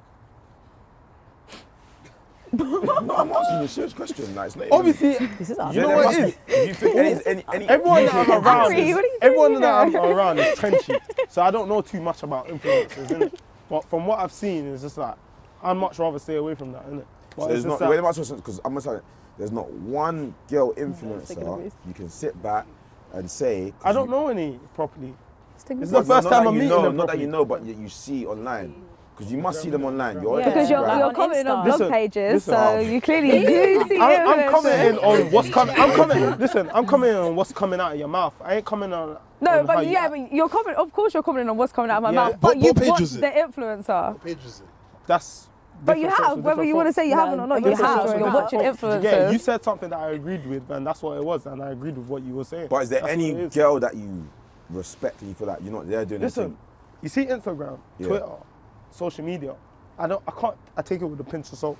No, I'm asking you a serious question. Like, it's not even-
Obviously,
This is
you know what it is.
Do you think any
Everyone that I'm around,
Harry, what are you
everyone
doing
that I'm
there?
around is trenchy. So I don't know too much about influencers, innit? But from what I've seen, it's just like I'd much rather stay away from that, innit? But
So there's
it's
not,
just like,
wait, because I'm gonna tell you, there's not one girl influencer you can sit back and say.
I don't know any properly.
Stick
It's
with
the
it.
first time I'm meeting them
Not that you
properly.
know, but you see online. Because you must see them online. You're on
Because you're,
Instagram.
you're
on
commenting on
Insta.
blog
Listen,
pages,
listen.
so you clearly do see
I'm
influencers.
commenting on what's coming. I'm commenting on what's coming out of your mouth. I ain't commenting on.
No,
on how
but
you
yeah,
act.
but you're commenting. Of course, you're commenting on what's coming out of my
Yeah.
mouth. But
What
you
page
watch
was it?
the influencer.
What page is it?
That's.
But you
different strokes
have,
for
whether
different
you want to
folks.
say you haven't or not, you
Different
have.
strokes for
You're
different
watching
folks.
influencers.
Yeah, you said something that I agreed with, and that's what it was, and I agreed with what you were saying.
But is there
That's
any
what it is.
girl that you respect and you feel like you're not there doing
Listen,
anything?
you see Instagram,
Yeah.
Twitter, social media. I take it with a pinch of salt.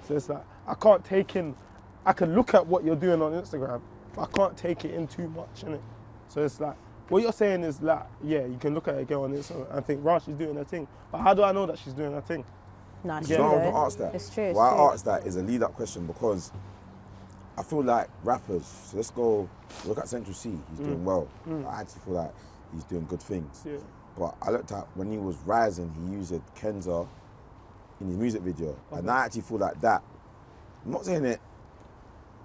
So it's like, I can't take in, I can look at what you're doing on Instagram, but I can't take it in too much, innit? So it's like, what you're saying is like, yeah, you can look at a girl on Instagram and think, right, she's doing her thing. But how do I know that she's doing her thing?
No, it's
You
true,
know,
though.
I asked that.
It's true. It's
Why
true.
I asked that is a lead-up question because I feel like rappers. So let's go look at Central C. He's doing well. I actually feel like he's doing good things.
Yeah.
But I looked at when he was rising, he used Kenza in his music video, and I actually feel like that. I'm not saying it.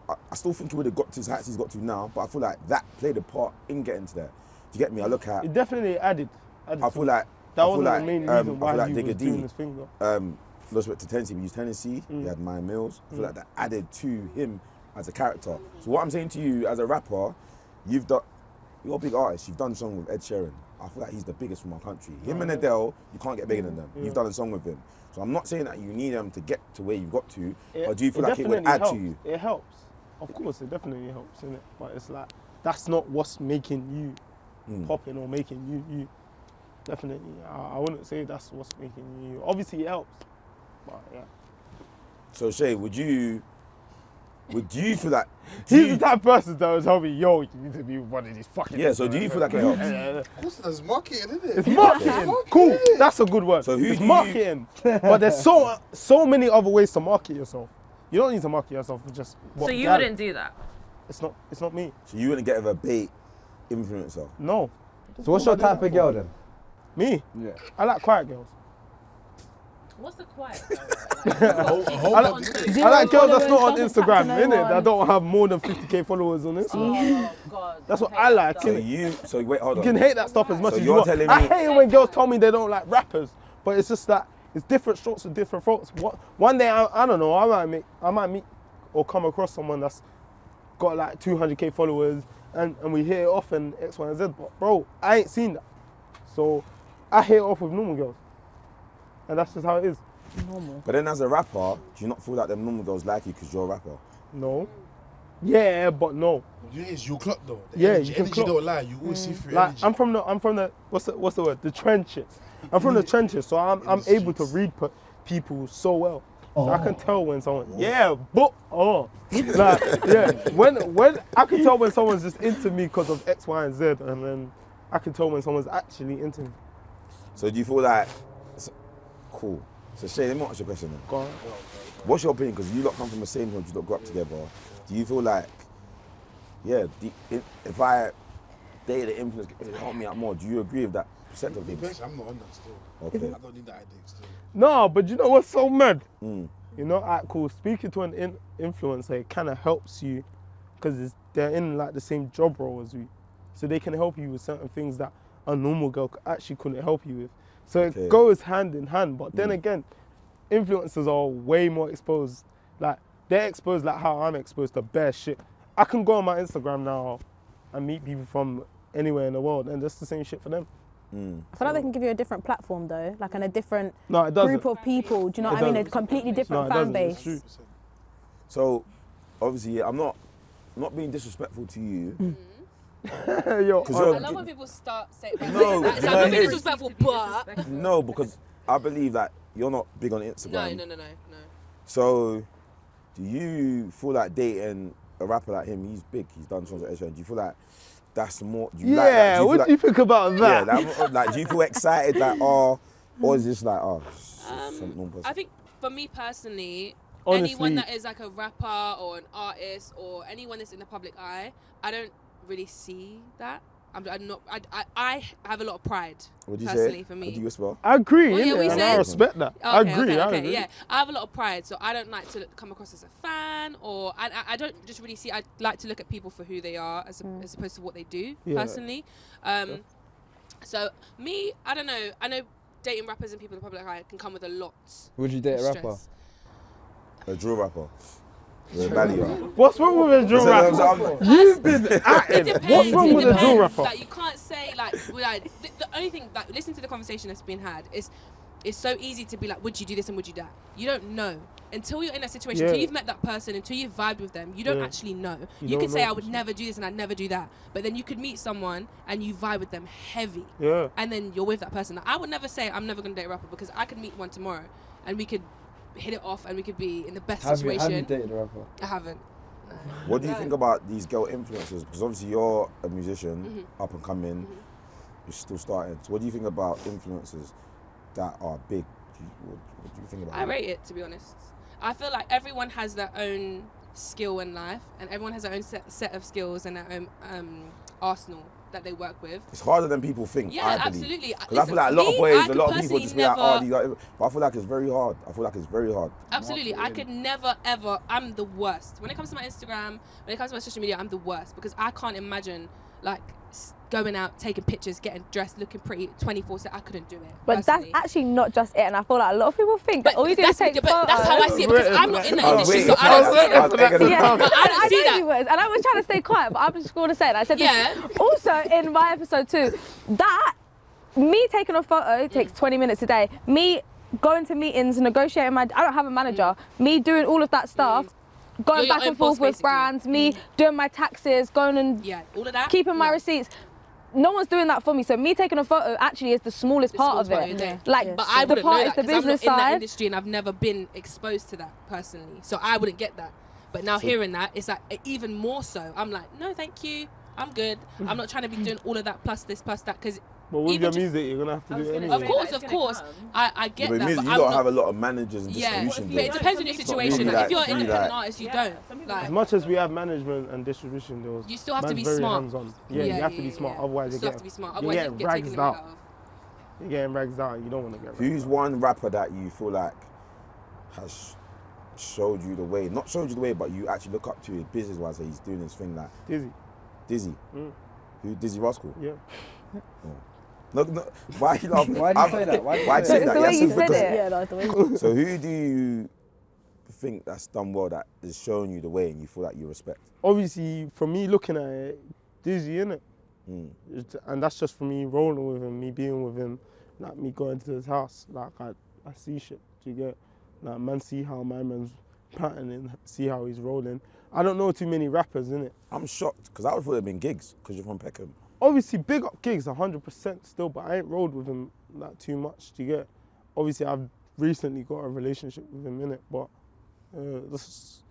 I still think he would have got to his heights he's got to now, but I feel like that played a part in getting to there. Do you get me? I look at
It definitely added.
I feel like
that
I feel
wasn't
like,
the main
I
reason
feel
why
like
he was
Digger
doing
D,
this thing though.
no respect to Tennessee, we used Tennessee, he had My Mills. I feel like that added to him as a character. So what I'm saying to you as a rapper, you're a big artist, you've done a song with Ed Sheeran. I feel like he's the biggest from our country. Him and Adele, you can't get bigger than them. You've done a song with him. So I'm not saying that you need them to get to where you've got to, but do you feel like it would add to you?
It helps. Of course, it definitely helps, innit? But it's like, that's not what's making you popping or making you. Definitely, I wouldn't say that's what's making you. Obviously, it helps, but yeah. So
Shay, would you feel like...
He's the type of person that would tell me, yo, you need to be one of these fucking...
Yeah, so do you feel like it helps?
Of course, there's marketing, isn't it?
It's marketing. Cool, that's a good word.
So
it's marketing. But there's so many other ways to market yourself. You don't need to market yourself with just...
So you wouldn't do that?
It's not me.
So you wouldn't get with a bait influencer?
No.
So what's your type of girl then?
Me?
Yeah.
I like quiet girls.
What's the quiet?
I like girls that's not on Instagram, innit? That don't have more than 50k followers on Instagram.
Oh God.
That's what I like.
So wait, hold on.
You can hate that stuff as much
So
as
you're
you want.
telling
I
me-
hate it when girls tell me they don't like rappers, but it's just that it's different strokes with different folks. One day I don't know, I might meet or come across someone that's got like 200k followers and we hit it off and X, Y, and Z. But bro, I ain't seen that. So I hit it off with normal girls. And that's just how it is.
Normal.
But then as a rapper, do you not feel like them normal girls like you because you're a rapper?
No. Yeah, but no.
You clock though.
Yeah, you can
energy
clock.
don't lie. You always see through
Like
energy.
I'm from the what's the word? The trenches. I'm from the trenches, so I'm able to read people so well. So I can tell when someone when I can tell when someone's just into me because of X, Y, and Z, and then I can tell when someone's actually into me.
So do you feel like cool? So Shay, let me ask you a question then.
Go on.
What's your opinion? Because you lot come from the same hood, you lot grew up together. Do you feel like, if I dated an influence, if it helped me out more, do you agree with that set of things?
I'm not on that still.
Okay.
I don't need that idea still.
No, but you know what's so mad? You know, cool. Speaking to an influencer, it kind of helps you because they're in like the same job role as you, so they can help you with certain things that a normal girl actually couldn't help you with. So it goes hand in hand. But then again, influencers are way more exposed. Like they're exposed like how I'm exposed to bare shit. I can go on my Instagram now and meet people from anywhere in the world, and that's the same shit for them.
I feel like they can give you a different platform though, like and a different
No, it doesn't.
group of people. Do you know what I mean? A completely different
No, it
fan
doesn't. It's
base.
true.
So, obviously, I'm not being disrespectful to you.
Yo,
'Cause
I
you're-
love when people start saying that.
No,
It's
no,
like,
no.
disrespectful, but...
No, because I believe that you're not big on Instagram.
No.
So, do you feel like dating a rapper like him? He's big. He's done songs with Ed Sheeran. Do you feel like that's more? Do you like that?
yeah, what do you think about that?
Yeah, like, do you feel excited? Like, or is this like, some normal person?
I think for me personally,
Honestly,
anyone that is like a rapper or an artist or anyone that's in the public eye, I don't really see that. I'm not. I have a lot of pride.
What do you
personally
say?
for me.
What do you whisper?
I agree,
Oh, yeah,
innit?
we
And
say-
I respect that. I agree.
Yeah, I have a lot of pride, so I don't like to come across as a fan, or I don't just really see. I like to look at people for who they are, as opposed to what they do personally. So me, I don't know. I know dating rappers and people in the public eye can come with a lot.
Would you date a
of
rapper?
stress.
A drill rapper. A barrier.
What's wrong with a drill rapper? You've been at
It
it.
depends.
What's wrong
It
with a drill
depends.
rapper?
Like you can't say like the only thing like listen to the conversation that's been had is it's so easy to be like, would you do this and would you that? You don't know until you're in that situation. Until you've met that person, until you've vibed with them, you don't actually know. You can say I would never do this and I'd never do that, but then you could meet someone and you vibe with them heavy, and then you're with that person. I would never say I'm never gonna date a rapper because I could meet one tomorrow and we could hit it off and we could be in the best situation.
Have you dated a rapper?
I haven't.
What do you think about these girl influencers? Because obviously you're a musician, up and coming, you're still starting. So what do you think about influencers that are big? What do you think about
I
it?
rate it, to be honest. I feel like everyone has their own skill in life, and everyone has their own set of skills and their own arsenal that they work with.
It's harder than people think.
Yeah,
I believe.
absolutely.
Because I feel like a lot of
Me,
boys,
I
a
could
lot of people just be like,
personally
these are, but I feel like it's very hard. I feel like it's very hard.
Absolutely. I could never, ever, I'm the worst. When it comes to my Instagram, when it comes to my social media, I'm the worst because I can't imagine like going out, taking pictures, getting dressed, looking pretty 24/7. I couldn't do it.
But
personally.
that's actually not just it, and I feel like a lot of people think that all you do is take
but
photos.
that's how I see it because I'm not in the industry,
wait,
so I don't see it.
Yeah,
But I don't see
know
that.
you was, and I was trying to stay quiet, but I'm just going to say it. I said
Yeah.
this also in my episode too. That me taking a photo takes 20 minutes a day. Me going to meetings, negotiating I don't have a manager. Me doing all of that stuff. Going
You're
back
your
and
own
forth
boss,
with brands, me doing my taxes, going and
all of that.
keeping my receipts. No one's doing that for me. So me taking a photo actually is the smallest part of it. Like,
but I
the
wouldn't
part
know
is
that
the
because I'm not
business
in that
side.
industry and I've never been exposed to that personally. So I wouldn't get that. But now hearing that, it's like even more so. I'm like, no, thank you. I'm good. I'm not trying to be doing all of that plus this plus that because.
But with your music, you're gonna have to do it anyway.
Of course. I get
But
that.
music,
but
you
I'm
gotta
not,
have a lot of managers and
yeah,
distribution.
but it depends on your situation.
really
Like, if you're
like-
an independent
like-
artist, you don't.
As
Like,
much as we have management and distribution deals,
you still have to
man's
be
very
smart.
hands-on. Yeah, you have to be smart. Otherwise,
you
you're
still have
getting,
to be smart.
you're
Otherwise, you
getting
get taken
rags
out
out.
of.
You're getting rags out. You don't want to get rags
Who's
out.
one rapper that you feel like has showed you the way? Not showed you the way, but you actually look up to his business-wise. He's doing his thing like Dizzy. Who? Dizzy Rascal.
Yeah.
Oh. No, why are you laughing?
Why do you say that?
Why do you
It's
say
the
that?
way
Yes,
you
it's
said
because-
it.
Yeah, that's the way.
So who do you think that's done well that is showing you the way and you feel like you respect?
Obviously, for me looking at it, Dizzy, innit? And that's just for me rolling with him, me being with him, like me going to his house. Like I see shit. Do you get? Like man, see how my man's patterning, see how he's rolling. I don't know too many rappers, innit?
I'm shocked because I would thought it'd been gigs because you're from Peckham.
Obviously, big up gigs, 100% still, but I ain't rolled with him like too much. Do you get? Obviously, I've recently got a relationship with him, innit? But that's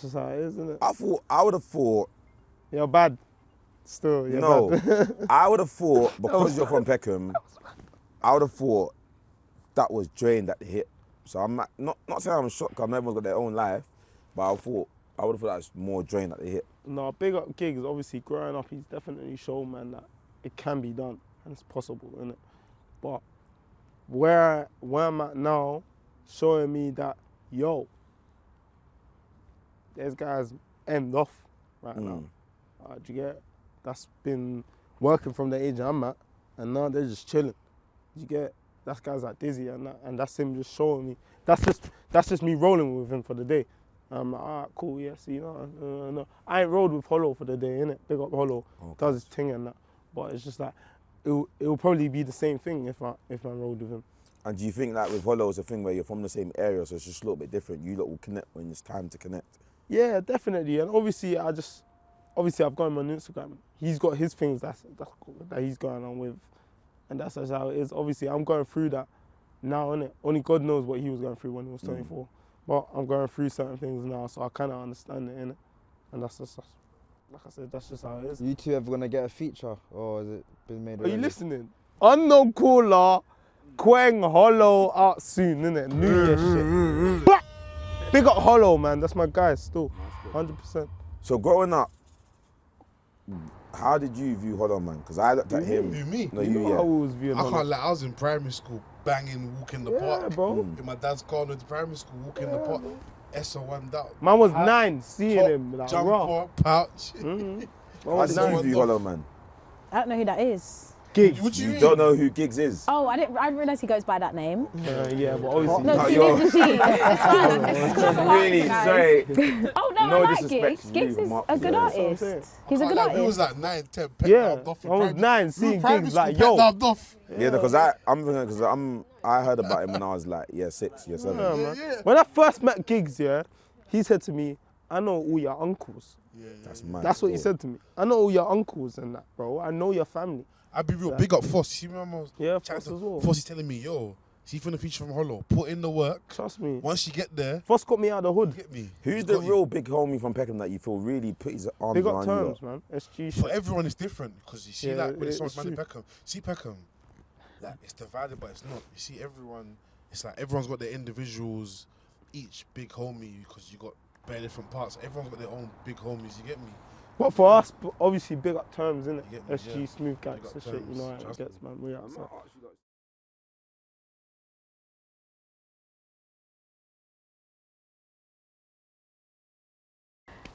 just how it is, innit?
I would have thought.
You're bad. Still, you're
No,
bad.
I would have thought because you're from Peckham, I would have thought that was drained at the hip. So I'm not saying I'm shocked because everyone's got their own life, but I would have thought that was more drained at the hip.
No, big up gigs. Obviously, growing up, he's definitely shown man that it can be done and it's possible, innit? But where I'm at now, showing me that yo, there's guys end off right now. Do you get? That's been working from the age I'm at, and now they're just chilling. Do you get? That's guys like Dizzy and that's him just showing me. That's just me rolling with him for the day. I'm like, alright, cool, yeah, see, no. I ain't rolled with Hollow for the day, innit? Big up Hollow, does his thing and that. But it's just like, it'll probably be the same thing if I rolled with him. And
do you think that with Hollow it's a thing where you're from the same area, so it's just a little bit different? You lot will connect when it's time to connect.
Yeah, definitely. And obviously, I've got him on Instagram. He's got his things that he's going on with, and that's just how it is. Obviously, I'm going through that now, innit? Only God knows what he was going through when he was 24. But I'm going through certain things now, so I kind of understand it, innit? And that's just, like I said, that's just how it is.
You two ever gonna get a feature, or has it been made
Are
already?
you listening? Unknown caller, Kweng Hollow out soon, innit? New Year shit. Big up Hollow, man. That's my guy still, 100%.
So growing up, how did you view Hollow, man? Because I looked at him.
Who, me?
No,
You
you,
know
yeah.
how we was viewing
I
Hollow.
can't lie, I was in primary school, banging, walking the park.
bro.
In my dad's car, went to primary school, walking the park. SO1 down.
Man was 9, seeing
Top,
him like
jumper,
raw.
pouch.
How did you view Hollow, man?
I don't know who that is.
Gigs.
What you
You
mean?
don't know who Giggs is?
Oh, I didn't realise he goes by that name.
Yeah, but obviously.
No,
No,
she
you're-
is a she.
Really? Sorry.
Oh no,
No
I like
disrespect
Giggs.
to
Giggs
you,
is
Mark,
a good
yeah.
That's what I'm
artist.
saying.
He's a good
Like, we was
artist.
like 9, 10, pet
Yeah,
nabbed off in
I was
primary-
9,
we
seeing
were primary
gigs like,
school,
yo.
pet nabbed off.
Yeah, because I heard about him when I was like year 6, year 7.
Yeah, man.
Yeah.
When I first met Giggs, yeah, he said to me, I know all your uncles.
That's mad.
That's what he
still.
said to me. I know all your uncles and that, bro. I know your family.
I'd be real, big up Foss. See, remember?
Yeah,
chatting
Foss
to-
as well.
Foss is telling me, yo, see from the feature from Hollow, put in the work.
Trust me.
Once you get there,
Foss got me out of the hood.
get me.
Who's
He's
the
got you.
real big homie from Peckham that you feel really put his arms
Big up
around
terms,
you?
man. SG
For
shit.
everyone, it's different because you see,
Yeah,
like when it's so
it's
much man in
true.
Peckham. See Peckham, like it's divided, but it's not. You see, everyone. It's like everyone's got their individuals, each big homie because you got bare different parts. Everyone's got their own big homies. You get me?
But for us, obviously, big up terms, innit?
You get me,
SG,
yeah.
smooth
Big
guys
up
and shit,
terms,
you know how it
trust
gets,
me.
man. We outside.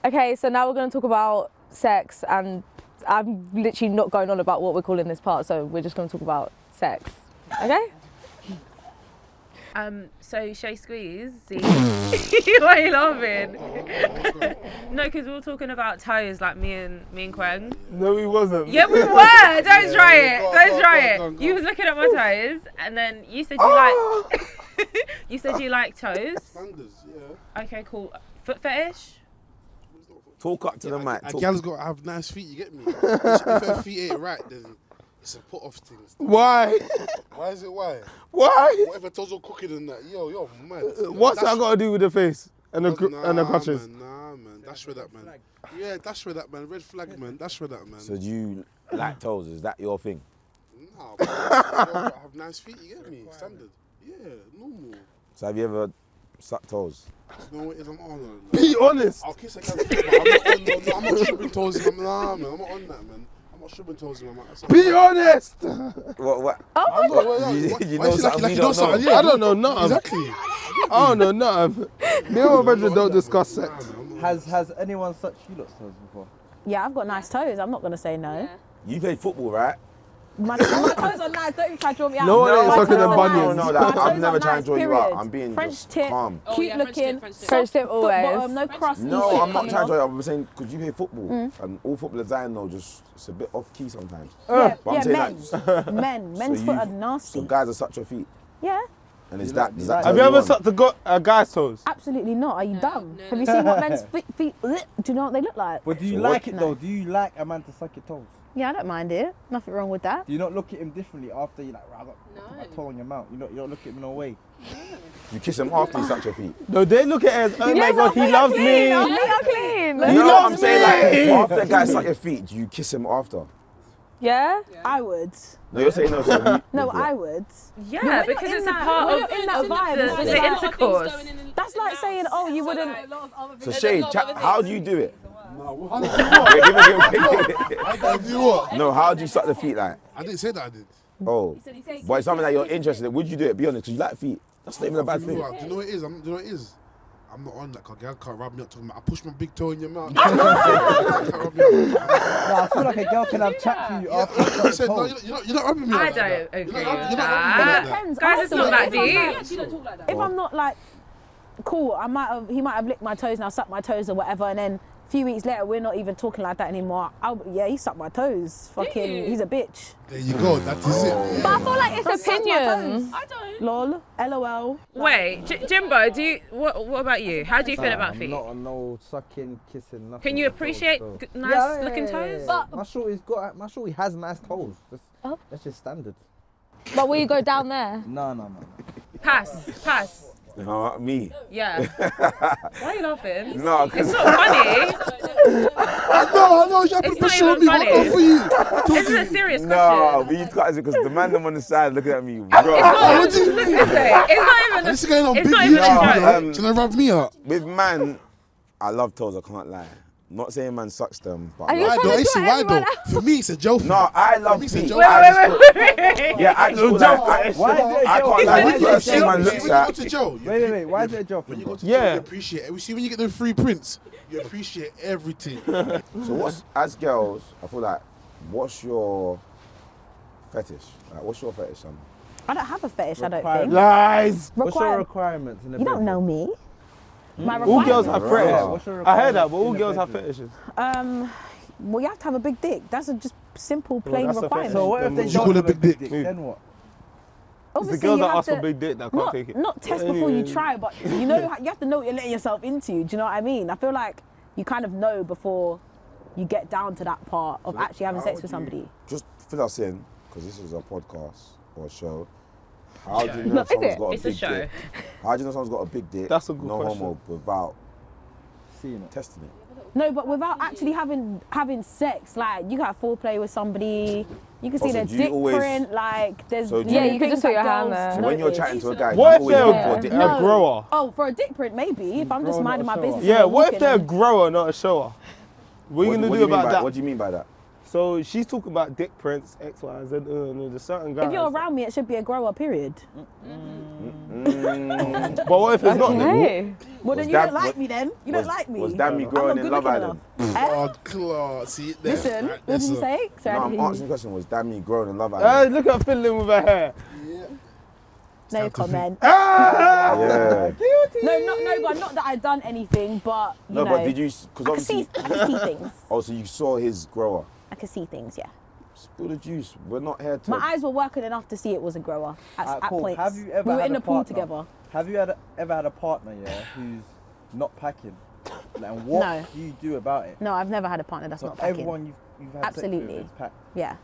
Okay, so now we're going to talk about sex and I'm literally not going on about what we're calling this part, so we're just going to talk about sex. Okay?
So Shaysqueeze, why are you laughing? No, because we were talking about toes, like me and Kweng.
No, he wasn't.
Yeah, we were. Don't try it. Don't try it. You was looking at my toes, and then you said you like. You said you like toes.
Standards, yeah.
Okay, cool. Foot fetish.
Talk up to the mic.
A gal's got to have nice feet, you get me? If her feet ain't right, then it's a put off thing.
Why?
Why is it why?
Why?
What if her toes are cooking and that? Yo, man.
What's that got to do with the face and the crutches?
Nah, man. That's where that, man. Yeah, that's where that, man. Red flag, man. That's where that, man.
So do you like toes? Is that your thing?
Nah, man. I have nice feet, you get me? Standard. Yeah, normal.
So have you ever sucked toes?
You know what it is? I'm on.
Be honest.
I'll kiss a gal's feet, but I'm not stripping toes. Nah, man. I'm not on that, man. I'm not stripping toes, man.
Be honest.
What?
Oh,
You know something we don't know?
Yeah,
I don't know nothing.
Exactly.
I don't know nothing. Me and my brother don't discuss sex.
Has anyone sucked you lot's toes before?
Yeah, I've got nice toes. I'm not going to say no.
You play football, right?
My toes are nice. Don't you try to draw me out.
No one ain't
My
sucking
toes
the
are
bunions.
No,
My
that,
toes
I'm
are
never trying
nice,
to draw you
period.
out. I'm being
French
just
tip,
calm.
cute looking,
French
soft
tip
foot
always.
bottom, no crusty
No,
shit
I'm not
coming
trying to
off.
draw you out. I'm saying, because you play football, and all footballers I know just, it's a bit off key sometimes.
Yeah,
But I'm
yeah,
saying
men. Men's foot are nasty.
So guys are such your feet.
Yeah.
And is
You
that,
like-
does
you
that
like-
turn
Have you ever
on?
sucked a guy's toes?
Absolutely not. Are you dumb?
no,
Have you
no.
seen what men's feet? Do you know what they look like?
But do you
So
like
what-
it though? Do you like a man to suck your toes?
Yeah, I don't mind it. Nothing wrong with that.
Do you not look at him differently after you like, right, I got my
No.
toe on your mouth? You don't look at him no way.
You kiss them after you suck your feet.
No, they look at it as, oh my
Yes,
god, he
we are
loves
clean.
me.
We are clean.
No,
loves
I'm saying
me.
like, after a guy suck your feet, do you kiss him after?
Yeah?
I would.
No, you're saying no. So you,
No, I would.
Yeah,
we're not
because
in
it's a
that-
part
we're
of
not in that vibe.
the
There's a lot of
intercourse.
That's like saying, oh, you wouldn't.
So Shay, how do you do it?
Nah, what?
Give
I do what?
No, how do you suck the feet like?
I didn't say that I did.
Oh, but it's something that you're interested in. Would you do it? Be honest, because you like feet. That's not even a bad
Do
thing.
you know what it is? Do you know what it is? I'm not on that, because girl can't rub me up. I push my big toe in your mouth. Can't rub me up.
No, I feel like a girl can have chat for you after
I
you
said,
suck
no,
toes.
you're not rubbing me
I
up.
don't
You're
agree
not
with
rubbing me
that.
like that.
Depends.
Guys, it's not that
Afterwards,
deep.
If I'm not like, cool, he might have licked my toes and I'll suck my toes or whatever, and then a few weeks later we're not even talking like that anymore. Yeah, he sucked my toes. Fucking, he's a bitch.
There you go. That is it.
But I feel like it's opinion.
I don't.
Lol, LOL.
Wait, Jimbo, what about you? How do you feel about
I'm
feet?
not on no sucking, kissing, nothing.
Can you
with
appreciate
toes, so.
nice looking toes?
But-
my shorty's has nice toes. That's just standard.
But will you go down there?
No.
Pass.
No, me.
Yeah. Why are you laughing?
No,
It's
because
not funny.
I know. You have to
It's not
pressure on
even
me. What
funny.
for you?
This is a serious
no,
question.
we need to cut it because the man them on the side looking at me.
It's
Bro.
not,
What do you mean?
it's not even
This is going on
It's
big
not even a
YouTube,
joke.
you know? Trying to rub me up.
With man, I love toes. I can't lie. Not saying man sucks them, but
Are you
like,
trying
Why
to
though?
do
Why
everyone
though? For me, it's a joke.
no, I love
Me, it's a
feet.
joke.
I just feel- Yeah, I just feel like
Why is it a
I
joke?
can't lie.
Why
The
is it a
first thing
joke?
man
See,
looks
when you go
at.
to Joe,
Wait, why is it a job?
when you go to
Yeah.
Joe, you appreciate it. See, when you get the free prints, you appreciate everything.
So what's, as girls, I feel like, what's your fetish? Like, what's your fetish, Sam?
I don't have a fetish, I don't
Requirement.
think.
Lies.
What's your
Require-
requirements in the
You don't
bedroom?
know me. My
All girls have
Right.
fetishes.
What's your
I heard that, but
requirements
all
in the
girls have
bedroom?
fetishes.
Well, you have to have a big dick. That's a just simple, plain
that's a
requirement.
fetish.
So what if they
You
don't
call
have
a
a
big
big
dick?
dick? Then what?
It's the
Obviously,
girls
you
that
have
ask for
to-
big dick that can't
not,
take it.
Not test before you try, but you know you have to know what you're letting yourself into. Do you know what I mean? I feel like you kind of know before you get down to that part of actually having sex with somebody.
Just fill us in, because this is a podcast or a show. How do you know
No,
if someone's
is it?
got a
It's a
big
show.
dick? How do you know someone's got a big dick?
That's a good
no
question.
homo without
Seeing it.
testing it.
No, but without actually having sex, like you got foreplay with somebody, you can see
Also,
their
do you
dick
always-
print. Like there's
So do
Yeah,
you-
you can just put your hand there.
So when you're chatting to a guy,
What
do
if
you
they're
always look for a dick
a
print?
grower?
Oh, for a dick print, maybe. If I'm just
Grower,
minding
not
my
a shower.
business.
Yeah,
and
what if
looking
they're a
and-
grower, not a shower? What are you
What
gonna
do
do
you mean
about
by-
that?
What do you mean by that?
So she's talking about dick prints, X, Y, Z. There's certain guys.
If you're around me, it should be a grower, period.
But what if it's not?
Okay.
Well, then
Was
you
that-
don't like
was-
me then. You don't like me.
Was Dammy
I'm
growing
not
in
good
Love
looking
Island?
enough.
Oh, class. See it there.
Listen,
Right,
what did you say? Sorry,
No,
I
I'm
didn't hear
asking
you.
the question, was Dammy growing in Love Island?
Look at her fiddling with her hair.
No comment.
Yeah.
No, but not that I've done anything, but you
No,
know.
but did you, because
I can see things.
oh, so you saw his grower.
I can see things, yeah.
Spill the juice. We're not here to.
My eyes were working enough to see it was a grower at
Cool.
points.
Have you ever
we were
had
in
a
the pool
partner?
together.
Have you ever had a partner, yeah, who's not packing? And what
No.
do you do about it?
No, I've never had a partner that's
So
not packing.
everyone you've had
Absolutely.
sex with is packed.
Yeah.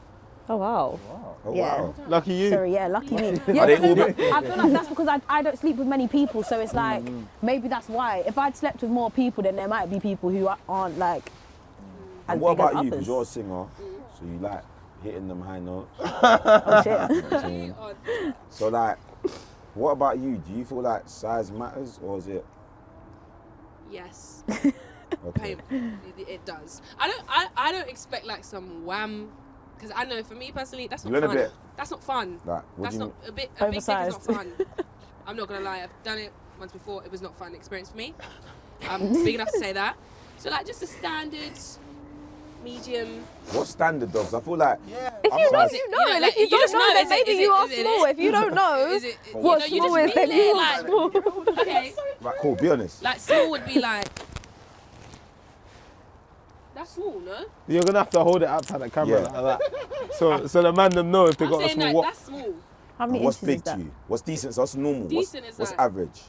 Oh wow.
Oh,
Yeah.
wow.
Lucky you.
Sorry, yeah, lucky me.
Are
Yeah,
they all
I feel like that's because I don't sleep with many people, so it's like maybe that's why. If I'd slept with more people, then there might be people who aren't like. As
And what
big as
about you?
others.
Because you're a singer, so you like hitting them high notes.
Oh shit.
You know what I'm saying? So like, what about you? Do you feel like size matters, or is it
Yes,
okay?
it does. I don't expect like some wham, because I know for me personally that's not
Little
fun.
bit.
That's not fun.
Like, what
That's
do you
not a big dick is not
Oversized.
fun. I'm not gonna lie. I've done it once before. It was not a fun experience for me. I'm big enough to say that. So like just a standard, medium.
What standard dogs? I feel like
If you know,
Is it-
you know,
you know,
and
like,
if you
you
don't
just
know,
know,
then
is it-
maybe
is
you
it-
are
is it-
small. If you don't know
Is it, you
what
know, you
small
just
is, then
feel it,
you are
like,
small.
okay,
right, cool. Be honest.
like small would be like. That's small, no?
You're gonna have to hold it outside the camera
Yeah.
like that. So the man them know if they
I'm
got a
saying
small
like
what.
that's small.
How many
What's
inches
big
is that?
to you? What's decent? So what's normal?
Decent is
what's
like-
average?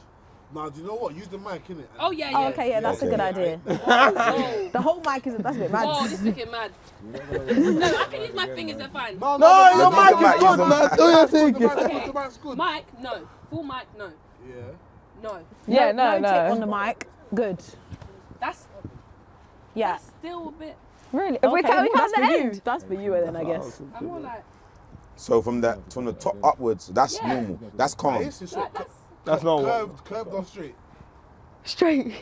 Nah, do you know what? Use the mic, innit?
Oh yeah,
Oh,
yeah.
okay, yeah, that's a
Okay.
good idea.
Whoa.
The whole mic isn't. That's a bit mad.
Oh, this is looking mad. No, I can use my fingers, they're fine.
No,
No, your
use the
mic
mic,
is
use
good,
the
man.
mic.
Do your
The
thing.
mic's good,
Okay.
the mic's good.
Mic, no. Full mic, no.
Yeah.
No.
Yeah, no,
Tip
no.
on the mic. Good.
That's
Yeah.
still a bit.
Really? If we
Okay,
tell you
that's
at the
for you.
end.
That's for you, then I guess.
I'm more like.
So from the top upwards, that's
Yeah.
normal. That's calm.
It's just
Like,
That's not what.
curved or straight.
Straight.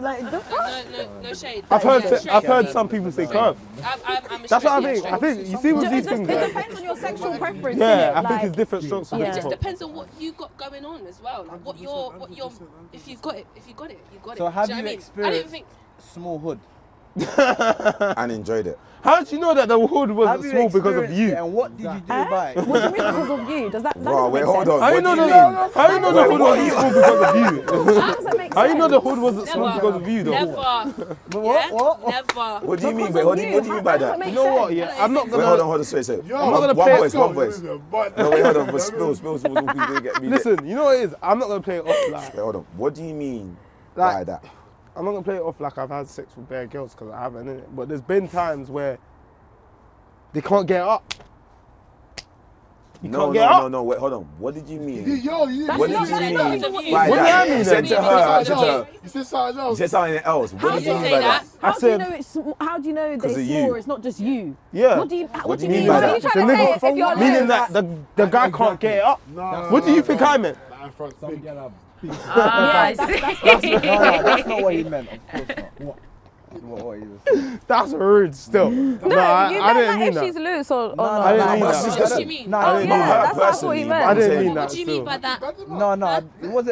Like,
No shade.
I've heard
Yeah, straight.
I've heard some people say curve.
I'm a
That's what I
straight,
think.
yeah,
I think you see with these things.
it
Yeah,
depends on your sexual preference.
yeah,
innit?
I think
Like,
it's different strokes for
Yeah.
It
different
just
folks.
depends on what you got going on as well. Like what you're. If you've got it, you got it.
So have
Do
you
know what I mean? I didn't
experienced
think.
small hood?
And enjoyed it.
How did you know that the hood
Have
wasn't
you
small because of
experienced
you?
it and what did you do about it?
What do you mean because of you? Does that
Bro,
doesn't
wait,
make
hold
sense?
on.
How you
What
know
do
the
you mean?
How you know the hood wasn't small because of you?
That doesn't make
How you know the
sense.
hood wasn't small because of you though?
Never.
What?
Never.
What do you mean? Wait, what do you mean by that?
Make
You know what?
sense.
Yeah, I'm not
Wait, hold
gonna.
on, hold on, sorry.
Yo,
I'm not gonna
One
play
voice,
it.
one voice. No, wait, hold on, but spill, gonna get me.
Listen, you know what it is? I'm not gonna play it off like.
Wait, hold on. What do you mean
Like-
by that?
I'm not gonna play it off like I've had sex with bare girls because I haven't, innit? But there's been times where they can't get up. You
No,
can't get up.
no, wait, hold on. What did you mean?
Yo, you
What did
not-
you
that's
mean
not
by
because of you.
that?
What do I mean
You said
then?
to her, I said to her,
You said something
you
else.
said something else. What
How
did
do
you
you
mean
say
by
that?
that?
How do you
said-
know it's? How do you know that
Because
it's
of you.
small? It's not just you.
Yeah.
What do you
mean by that?
It's a
trying to say
nigga.
if you're
Meaning
loose.
that the guy can't get it up.
No.
What do you think I meant?
Like, in front, big.
I
That's
No, that's not what he meant. Of course not. What he was saying.
That's rude still. No,
No,
I
you
didn't
meant
mean
if she's
that.
loose or
No,
not.
I didn't
like-
mean
But
that.
it's
What
just
do you mean?
No,
Oh,
no,
yeah,
not her
that's what I thought
personally,
you
but
meant.
I
I'm
didn't
saying-
mean that
What do you mean
still.
by that?
No,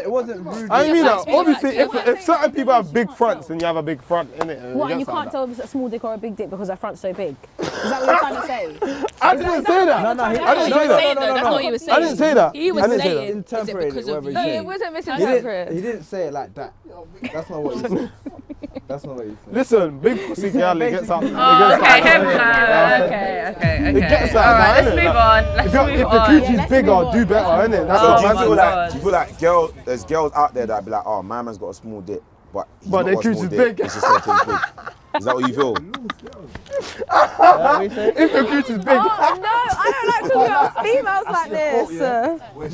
it wasn't rude.
I didn't mean that.
Speak up,
Obviously,
speak up.
if certain people have big fronts, then you have a big front, innit?
What, and you can't tell if it's a small dick or a big dick because their front's so big? Is that what you're trying to say?
I didn't say that.
No, he-
I didn't say that.
That's not what you were saying.
I didn't say that.
He was
I didn't say
saying,
that.
is it
Interpreted
because
it,
of
whatever
you?
No,
he
it
said.
wasn't
He
misinterpreted.
didn't say it like that. That's not what he said. That's not what he said.
Listen, big pussy girl, it gets out.
Oh, okay, him. Okay.
It gets
All
out.
right, let's
innit?
move on. Let's
If
move
the
on.
coochie's
let's
bigger,
move on.
do better, innit? That's
Oh
what
Do you
my
I'm
feel
saying.
God.
like? Do you feel like there's girls out there that be like, oh, my man's got a small dick, but he's
But
not
their
got a small
coochie's
dick.
big.
It's just their coochie's big. Is that what you feel?
What he said?
If your coochie's big,
Oh, no, I don't like talking about females like this.
No.
We're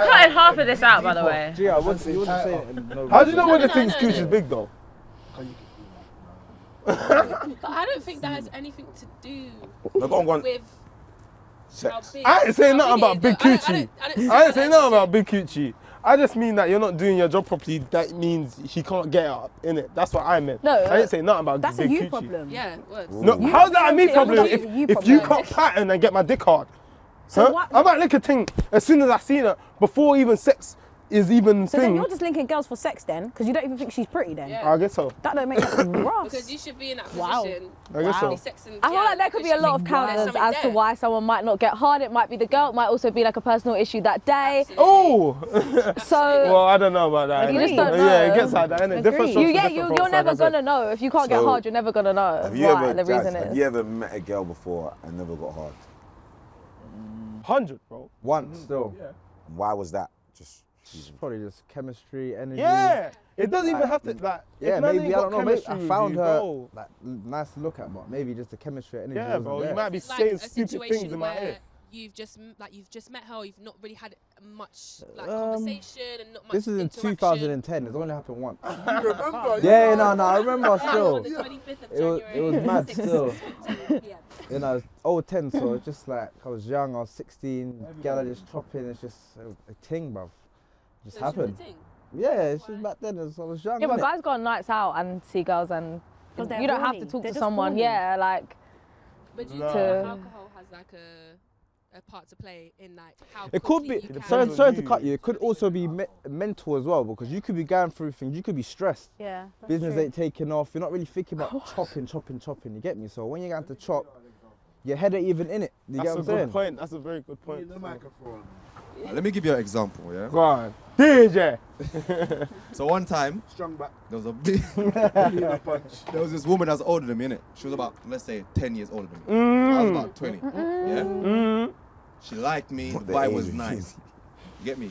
cutting half of this out, by the way.
Gee, I wasn't saying it. No,
how do you know when the thing's coochie's big though?
But I don't think that has anything to do
No, go on.
with how
Sex.
big.
I ain't saying
how
nothing
big it
about
is,
big
though.
coochie.
I don't
I ain't saying nothing about big coochie. I just mean that you're not doing your job properly. That means he can't get up in it. That's what I meant.
No,
I didn't say nothing about
That's a
big
you
coochie.
problem.
Yeah, words.
No,
You
how's that a me
don't
problem?
think it's a you
If you
problem.
can't pattern and get my dick hard,
So
huh?
what-
I might lick a thing as soon as I see her before even sex is even
So then
thing.
you're just linking girls for sex then, because you don't even think she's pretty then.
Yeah.
I guess so.
That don't make that rough.
Because you should be in that
Wow.
position.
I guess
Wow.
so.
Sex and,
I feel like there could be a lot of counters as to why someone might not get hard. It might be the girl. It might also be like a personal issue that day.
Oh.
So
Well, I don't know about that.
You just
innit?
don't
Yeah, it
know.
gets like that, innit? Different
Agreed.
strokes for
you're
different folks,
never
like I said.
gonna know. If you can't get
So,
hard, you're never gonna know
Have you
why
ever,
the
Jazz,
reason
have
is.
you ever met a girl before and never got hard?
100, bro.
Once still.
Why was that? Just
It's probably just chemistry, energy.
Yeah. It doesn't even have to, like,
Yeah,
if man
maybe,
ain't
I
got
don't know, maybe
chemistry
I
with
found
you,
her
bro.
like nice to look at, but maybe just the chemistry, energy
Yeah,
wasn't
bro,
there.
you might be
It's like
saying
a
stupid
situation
things in my
where
ear.
you've just met her, you've not really had much like conversation and not much.
This is in
interaction.
2010. It's only happened once.
You remember?
Yeah, no, I remember still.
On the 25th of
It was mad still.
Yeah.
You know, I was 10, so it's just like I was young. I was 16. Girl, I just chopping. It's just a ting, bruv. Just
So
happened.
she was a thing.
Yeah, it's just back then. I was young.
Yeah, but
innit?
guys go on nights out and see girls and
'Cause they're
you don't have
horny.
to talk
They're
to
just
someone.
horny.
Yeah, like
But do you
No.
think
To-
alcohol has like a part to play in like how
It could be.
quickly you can-
Sorry to cut you. It could also be mental as well, because you could be going through things. You could be stressed.
Yeah. that's
Business
true.
ain't taking off. You're not really thinking about chopping. You get me? So when you're going to chop, your head ain't even in it. You
That's
get
a
what I'm
good
saying?
point. That's a very good point.
The microphone.
Let me give you an example, yeah?
Go on. DJ.
So one time,
Strong back.
there was a big,
A punch.
there was this woman that was older than me, innit? She was about, let's say, 10 years older than me. I was about 20, yeah? She liked me, the
What the
vibe
age
was
is?
nice. You get me?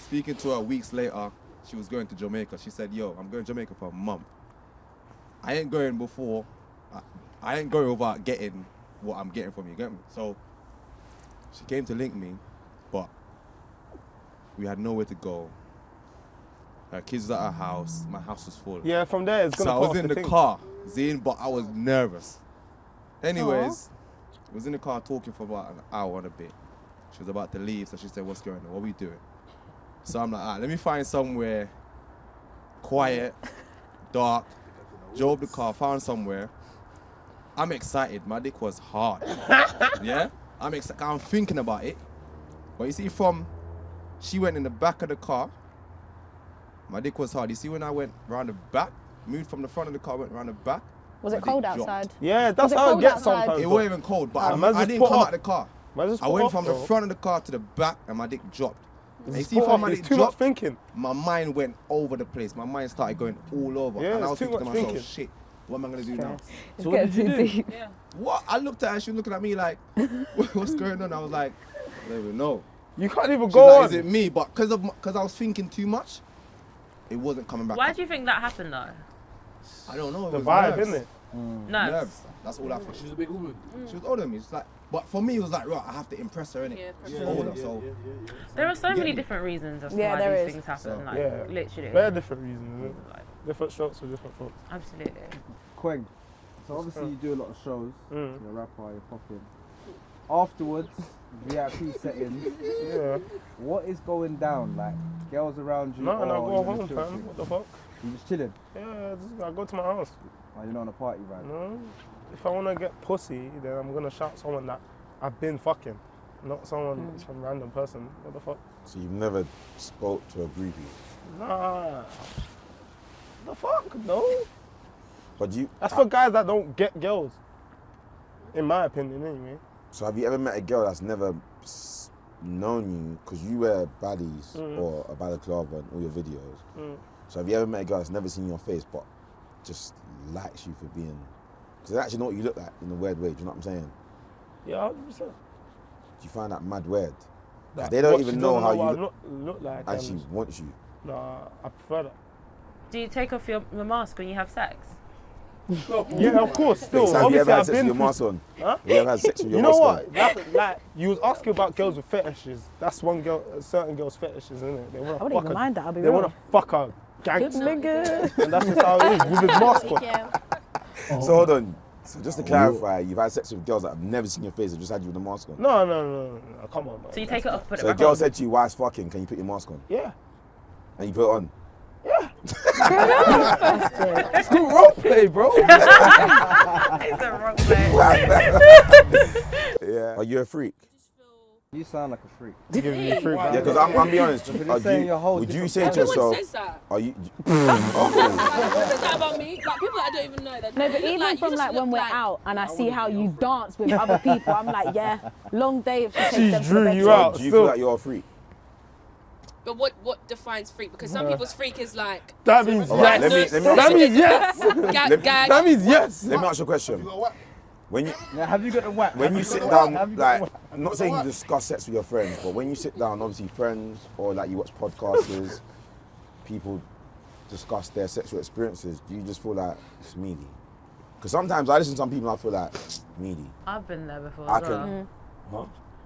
Speaking to her weeks later, she was going to Jamaica. She said, yo, I'm going to Jamaica for a month. I ain't going before, I ain't going without getting what I'm getting from you, get me? So, she came to link me, but we had nowhere to go. Her kids at her house, my house was full.
Yeah, from there it's
So
gonna
I
put
was
off
in the
thing.
car, Zine, but I was nervous. Anyways, I was in the car talking for about an hour and a bit. She was about to leave, so she said, what's going on? What are we doing? So I'm like, all right, let me find somewhere quiet, dark. Drove the car, found somewhere. I'm excited. My dick was hard. Yeah? I'm excited. I'm thinking about it. But you see, she went in the back of the car. My dick was hard. You see, when I went round the back, moved from the front of the car, went round the back.
Was
my
it cold
dick dropped.
outside?
Yeah, that's
Was it
how it
cold
gets
outside?
sometimes.
It
though.
wasn't even cold, but
man's
I
just
didn't
put
come
off.
out the car.
Man, just
I
put
went
off,
from the
bro.
front of the car to the back, and my dick dropped. And you
Just
see,
put
from
off.
my
It's
dick
too much
dropped,
thinking.
my mind went over the place. My mind started going all over.
Yeah,
and I
it's
was
too
thinking to
much
myself,
thinking.
shit, what am I going to do now?
it's
So what
getting
did you
too
do?
deep.
What? I looked at her, she was looking at me like, what's going on? I was like, I don't even know.
You can't even
She's
go
like,
on.
is it me? But because I was thinking too much, it wasn't coming back.
Why
up.
do you think that happened though?
I don't know. It
The
was
vibe,
nerves.
innit?
No.
Nerves. That's all I think.
She was a big woman.
She was older than me. It's like, but for me, it was like, right, I have to impress her, innit?
Yeah,
She's
yeah,
older, so.
There are so
You get
many
me?
different reasons as to
Yeah,
why
there
these
is.
things happen.
So,
Like,
yeah.
literally.
Very different reasons, isn't it?
Like,
Different strokes for different folks.
absolutely.
Queng. So obviously you do a lot of shows.
Mm.
You're a rapper, you're popping. Afterwards, VIP settings.
Yeah.
What is going down? Like girls around you?
No,
or
no,
you
go
in the
home,
chill
fam.
thing?
What the fuck?
You just chilling?
Yeah, I go to my house.
Or you're not on a party, right?
No. If I want to get pussy, then I'm going to shout someone that I've been fucking. Not someone, some random person. What the fuck?
So you've never spoke to a groupie?
Nah. The fuck? No.
But you.
That's for guys that don't get girls. In my opinion, anyway.
So have you ever met a girl that's never known you because you wear baddies or a balaclava in all your videos? So have you ever met a girl that's never seen your face but just likes you for being? Because they actually know what you look like in a weird way. Do you know what I'm saying?
Yeah, 100%.
Do you find that mad weird? 'Cause
That
they don't
what
even
she
know
doesn't
how you
what I
look,
look like.
and she wants you.
Nah, I prefer that.
Do you take off your mask when you have sex?
Yeah, of course. Still,
So have you ever
obviously,
had
I've
sex with
been
your
through.
mask on?
Huh?
Have you ever had sex with your
You know
mask
what?
on?
Like, you was asking about girls with fetishes. That's one girl, certain girls' fetishes, isn't it? They
I
want
wouldn't
to fuck
even mind that, I'll be
They
real.
want to fuck a
Good
gangster,
nigga.
and that's just how it is with his mask on.
So hold on. So just to clarify, you've had sex with girls that have never seen your face, have just had you with the mask on.
No. Come on, man.
So you take it off, put it
So a
back
girl
on.
said to you, "Why's fucking? Can you put your mask on?"
Yeah.
And you put it on.
It's still role play, bro.
It's a wrong play.
Yeah. Are you a freak?
You sound like a freak.
Yeah, because I'm be honest. Would you say to
Everyone
yourself,
says that.
are you?
Everyone says that about me. Like people that I don't even know. That
No, but
look
even
like,
from
you just
like when
look
we're
like-
out and I see how you dance with other people, I'm like, yeah, long day if she takes
She
them to the
drew
bedroom.
you out.
Do you feel like you're a freak?
But what defines freak? Because some people's freak is like.
That means
Alright,
yes.
let me
That means yes.
Gag.
That means yes.
Let me ask you a question. When you
Have you got the whack?
when you sit down, like, I'm not saying you discuss sex with your friends, but when you sit down, obviously friends or like you watch podcasters, people discuss their sexual experiences. Do you just feel like it's meaty? Because sometimes I listen to some people and I feel like meaty.
I've been there before
I
as well.
can. Huh?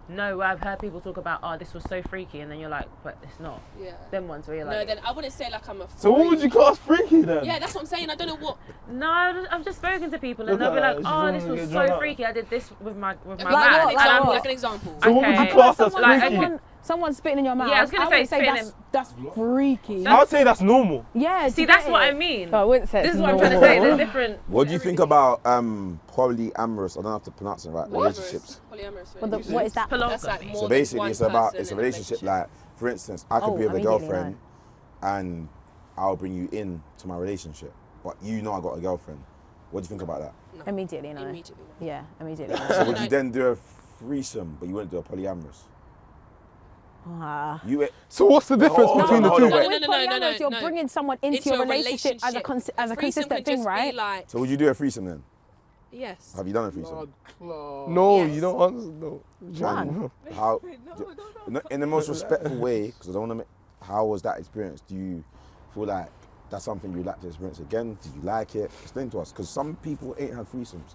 No, I've heard people talk about, oh, this was so freaky, and then you're like, but it's not.
Yeah.
Them ones where you're
No,
like,
then I wouldn't say like I'm a freak.
So what would you class freaky then?
Yeah, that's what I'm saying. I don't know what.
no, I've just spoken to people, and
Look
they'll be
at
like,
her,
oh,
she's
this
gonna
was
get drawn
so
out.
freaky. I did this with my
Like
man.
what?
And I'm
Like an example.
So what would you
Okay.
class as
Someone,
freaky?
someone spitting in your mouth.
Yeah, I was gonna
wouldn't
say
say
spitting
that's freaky.
I would say that's normal.
Yeah,
See, that's what I mean.
I wouldn't say
This
it's
is what I'm trying to say. There's different.
What do you think about polyamorous? I don't have to pronounce it right. Relationships.
Polyamorous.
What is that?
That's like
Polygamy.
more
So
than
basically,
one
it's about
person
it's a
in
relationship. Like, for instance, I could be with a
immediately
girlfriend, and I'll bring you in to my relationship, but you know I got a girlfriend. What do you think about that?
Immediately, no.
Immediately.
Yeah, immediately.
So would you then do a threesome, but you wouldn't do a polyamorous? You
So what's the difference
Hold on,
between the
hold
two?
on,
No,
wait.
no, no, no, no, no.
You're
no.
bringing someone into your relationship as a
Threesome
consistent
could
thing,
just
right?
Be like,
So would you do a threesome then?
yes.
Have you done a threesome?
No,
Yes.
you don't answer. No.
And how? In the most respectful way, because I don't want to. How was that experience? Do you feel like that's something you'd like to experience again? Do you like it? Explain to us, because some people ain't had threesomes.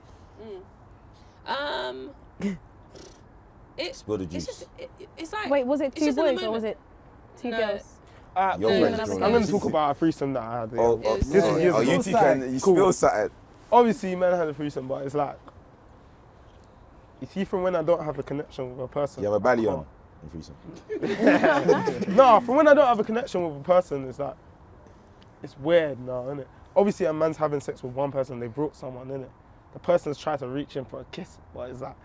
Spill the
It's
juice.
just, it's like.
Wait, was it
it's
two
just in the
boys or was
moment.
it two
No.
girls?
Your
no,
friends
no,
doing
no,
I'm
it.
going to talk about a threesome that I had. Yeah.
Oh,
This is
years
oh,
ago.
you two can. You
Cool.
spill something.
Obviously, man, I had a threesome, but it's like, you see, from when I don't have a connection with a person.
You have a belly
I
on. In threesome.
can't- No, from when I don't have a connection with a person, it's like, it's weird now, isn't it? Obviously, a man's having sex with one person, they brought someone in it. The person's trying to reach in for a kiss, but it's like,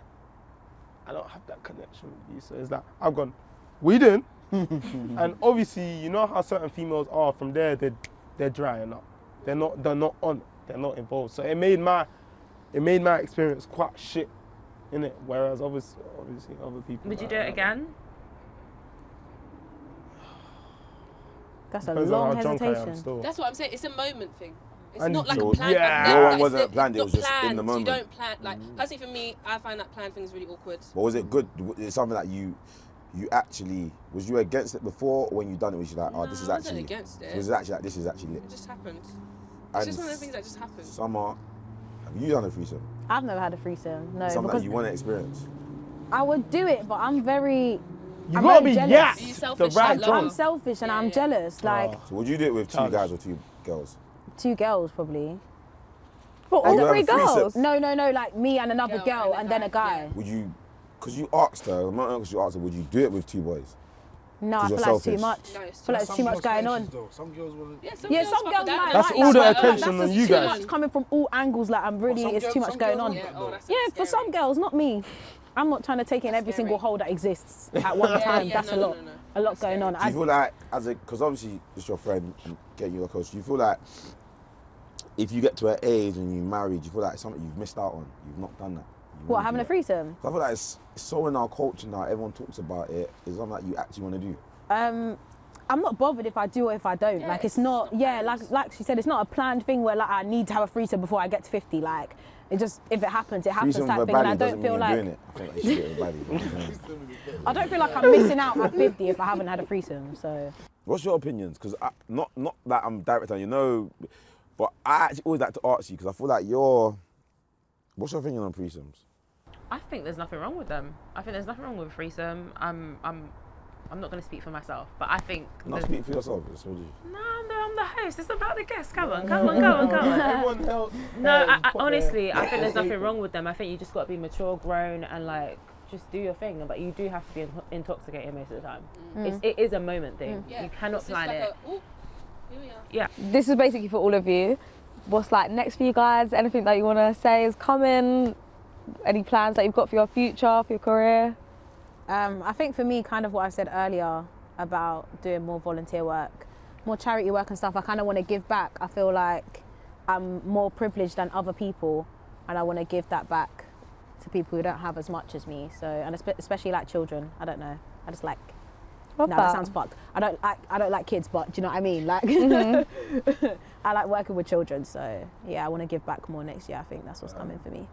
I don't have that connection with you, so it's like, I've gone, we didn't. And obviously, you know how certain females are. From there, they're drying up. They're not on it. They're not involved. So it made my experience quite shit, innit? Whereas obviously other people.
Would you do it again?
That's a
Depends on
long
how drunk I am
hesitation.
still.
That's what I'm saying. It's a moment thing. It's
And
not like a
your-
planned.
yeah.
like,
Your one
it's
wasn't
the-
planned, it
not
was just in the
planned.
moment.
You don't plan. Like, personally, for me, I find that planned things really awkward.
But was it good? It's something that you actually, was you against it before, or when you done it, was you like, oh, this is
No, I wasn't
actually,
against it.
so this is actually like, this is actually lit.
It just happened. It's
And
just one of the things that just happened.
Summer, have you done a threesome?
I've never had a threesome, no,
Something that
because
you want to experience?
I would do it, but I'm very.
You
I'm
gotta
very
be
jealous.
yacked.
Are you
The
selfish?
right
I love
I'm
drunk.
selfish and
Yeah,
I'm
yeah.
jealous. Like
So would you do it with two
Childish.
guys or two girls?
two girls probably.
But
You
all
have
three
a threesome?
girls.
No, like me and another
Girl
girl
and a
and then a
guy,
guy.
Would you, because you asked her, I'm not because you asked her, would you do it with two boys?
No, I
'Cause
feel
you're
like it's too
selfish.
much.
No,
I
it's
feel like it's too much going on.
Some girls want to.
Yeah,
Yeah, some
fuck
girls
that.
might
That's
like
all the
that, but
attention
that's
on
just
you
too
guys.
much coming from all angles. Like I'm really,
Some
it's
girls-
too much
some
going
girls
on.
want
Yeah, oh, that's
Yeah,
scary.
for some girls, not me. I'm not trying to take in
That's
every single
scary.
hole that exists at one time.
yeah,
That's
no,
a
no,
lot,
no, no.
a lot
That's
going on.
Do you feel like, because obviously it's your friend and getting you a coach, do you feel like if you get to an age and you marry, do you feel like it's something you've missed out on? You've not done that? You
What,
wanna
having
do
a
that?
threesome?
So I feel like it's so in our culture now, everyone talks about it. It's something that you actually want to do.
I'm not bothered if I do or if I don't.
Yeah,
like it's
it's
not.
not
Yeah,
planned.
like she said, it's not a planned thing where like I need to have a threesome before I get to 50. Like it just if it happens, it happens
Threesome
type
with a
thing. And I
baddie
don't
doesn't
feel
mean you're
like
doing it. I feel like you should get it with a baddie.
I don't feel like I'm missing out at 50 if I haven't had a threesome. So
What's your opinions? Because not that I'm direct on, you know, but I actually always like to ask you because I feel like what's your opinion on threesomes?
I think there's nothing wrong with them. I think there's nothing wrong with a threesome. I'm I'm not going to speak for myself, but I think...
Not speak for yourself, it's all you.
No, I'm the host. It's about the guests. Come on.
Everyone else.
No, honestly, I think there's nothing wrong with them. I think you just got to be mature, grown, and like just do your thing. But you do have to be intoxicated most of the time. It is a moment thing. You cannot plan it.
Here we are.
Yeah.
This is basically for all of you. What's like next for you guys? Anything that you want to say is coming? Any plans that you've got for your future, for your career?
I think for me, kind of what I said earlier about doing more volunteer work, more charity work and stuff, I kind of want to give back. I feel like I'm more privileged than other people, and I want to give that back to people who don't have as much as me. So, and especially like children. I don't know. I just like. No, that sounds fucked. I don't like kids, but do you know what I mean? Like, I like working with children. So yeah, I want to give back more next year. I think that's what's coming for me.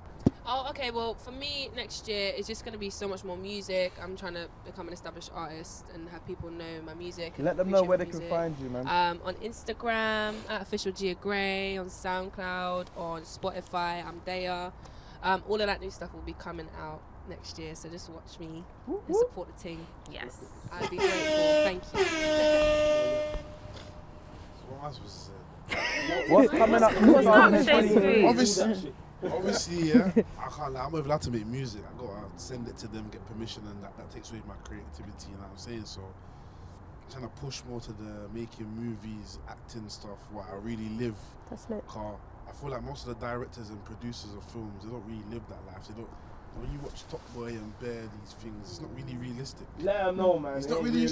Oh, okay. Well, for me, next year it's just going to be so much more music. I'm trying to become an established artist and have people know my music.
Let them know where they can find you, man.
On Instagram at official Gia Gray, on SoundCloud, on Spotify. I'm there. All of that new stuff will be coming out next year. So just watch me and support the team.
Yes.
I'd be grateful. Thank you.
What am I supposed to say?
What's coming up?
Obviously, yeah. I can't lie, I'm not allowed to make music. I gotta send it to them, get permission, and that takes away my creativity. You know what I'm saying? So I'm trying to push more to the making movies, acting stuff, what I really live.
That's lit.
I feel like most of the directors and producers of films, they don't really live that life. They don't. When you watch Top Boy and Bear, these things, it's not really realistic.
Let them know, man.
It's not really.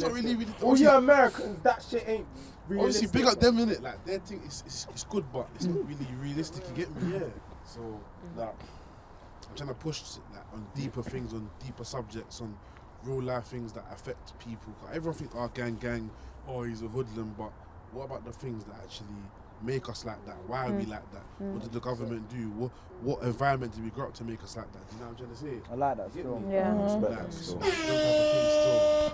All you Americans, that shit ain't realistic.
Obviously, big up them, innit? Like, their thing it's good, but it's not really realistic, you get me? Yeah. So, like, I'm trying to push like, on deeper things, on deeper subjects, on real life things that affect people. Everyone thinks, oh, gang, oh, he's a hoodlum, but what about the things that actually make us like that? Why are we like that? What did the government do? What environment did we grow up to make us like that? Do you know what I'm trying to say?
I like that still.
Yeah.
Respect
Like,
that
so,
still.
them type of things still.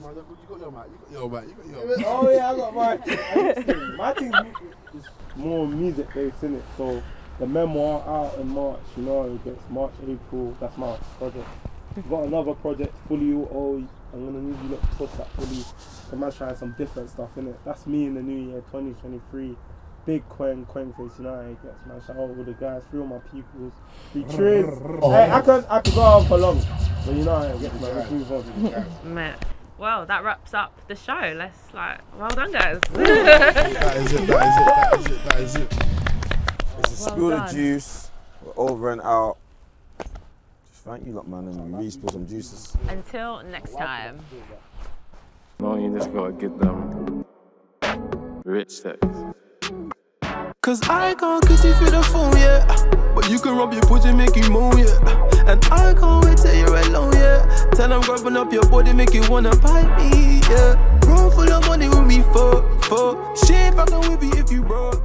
You got your mic.
Oh yeah, I got my thing. My thing is more music based, innit? So the memoir out in March, you know, it gets March, April. That's my project. I've got another project, fully auto. I'm gonna need you lot to push that fully. I'm gonna try some different stuff, innit? That's me in the new year, 2023. Big Kwengface, you know how it gets, man. Shout out all the guys, free all my peoples, free Triz. Hey, I could go on for long, but you know how it gets, man. Let's move on.
Man. Well, that wraps up the show. Let's well done, guys.
That is it.
It's a spill the juice. We're over and out. Just thank you lot, man, and really spill some juices.
Until next time.
No, you just gotta get them rich sex.
Cause I can't kiss you through the phone, yeah. But you can rub your pussy, make you moan, yeah. And I can't wait till you're alone, yeah. Tell I'm grabbing up your body, make you wanna bite me, yeah. Room full of money with me, fuck. Shit, fucking with you if you broke.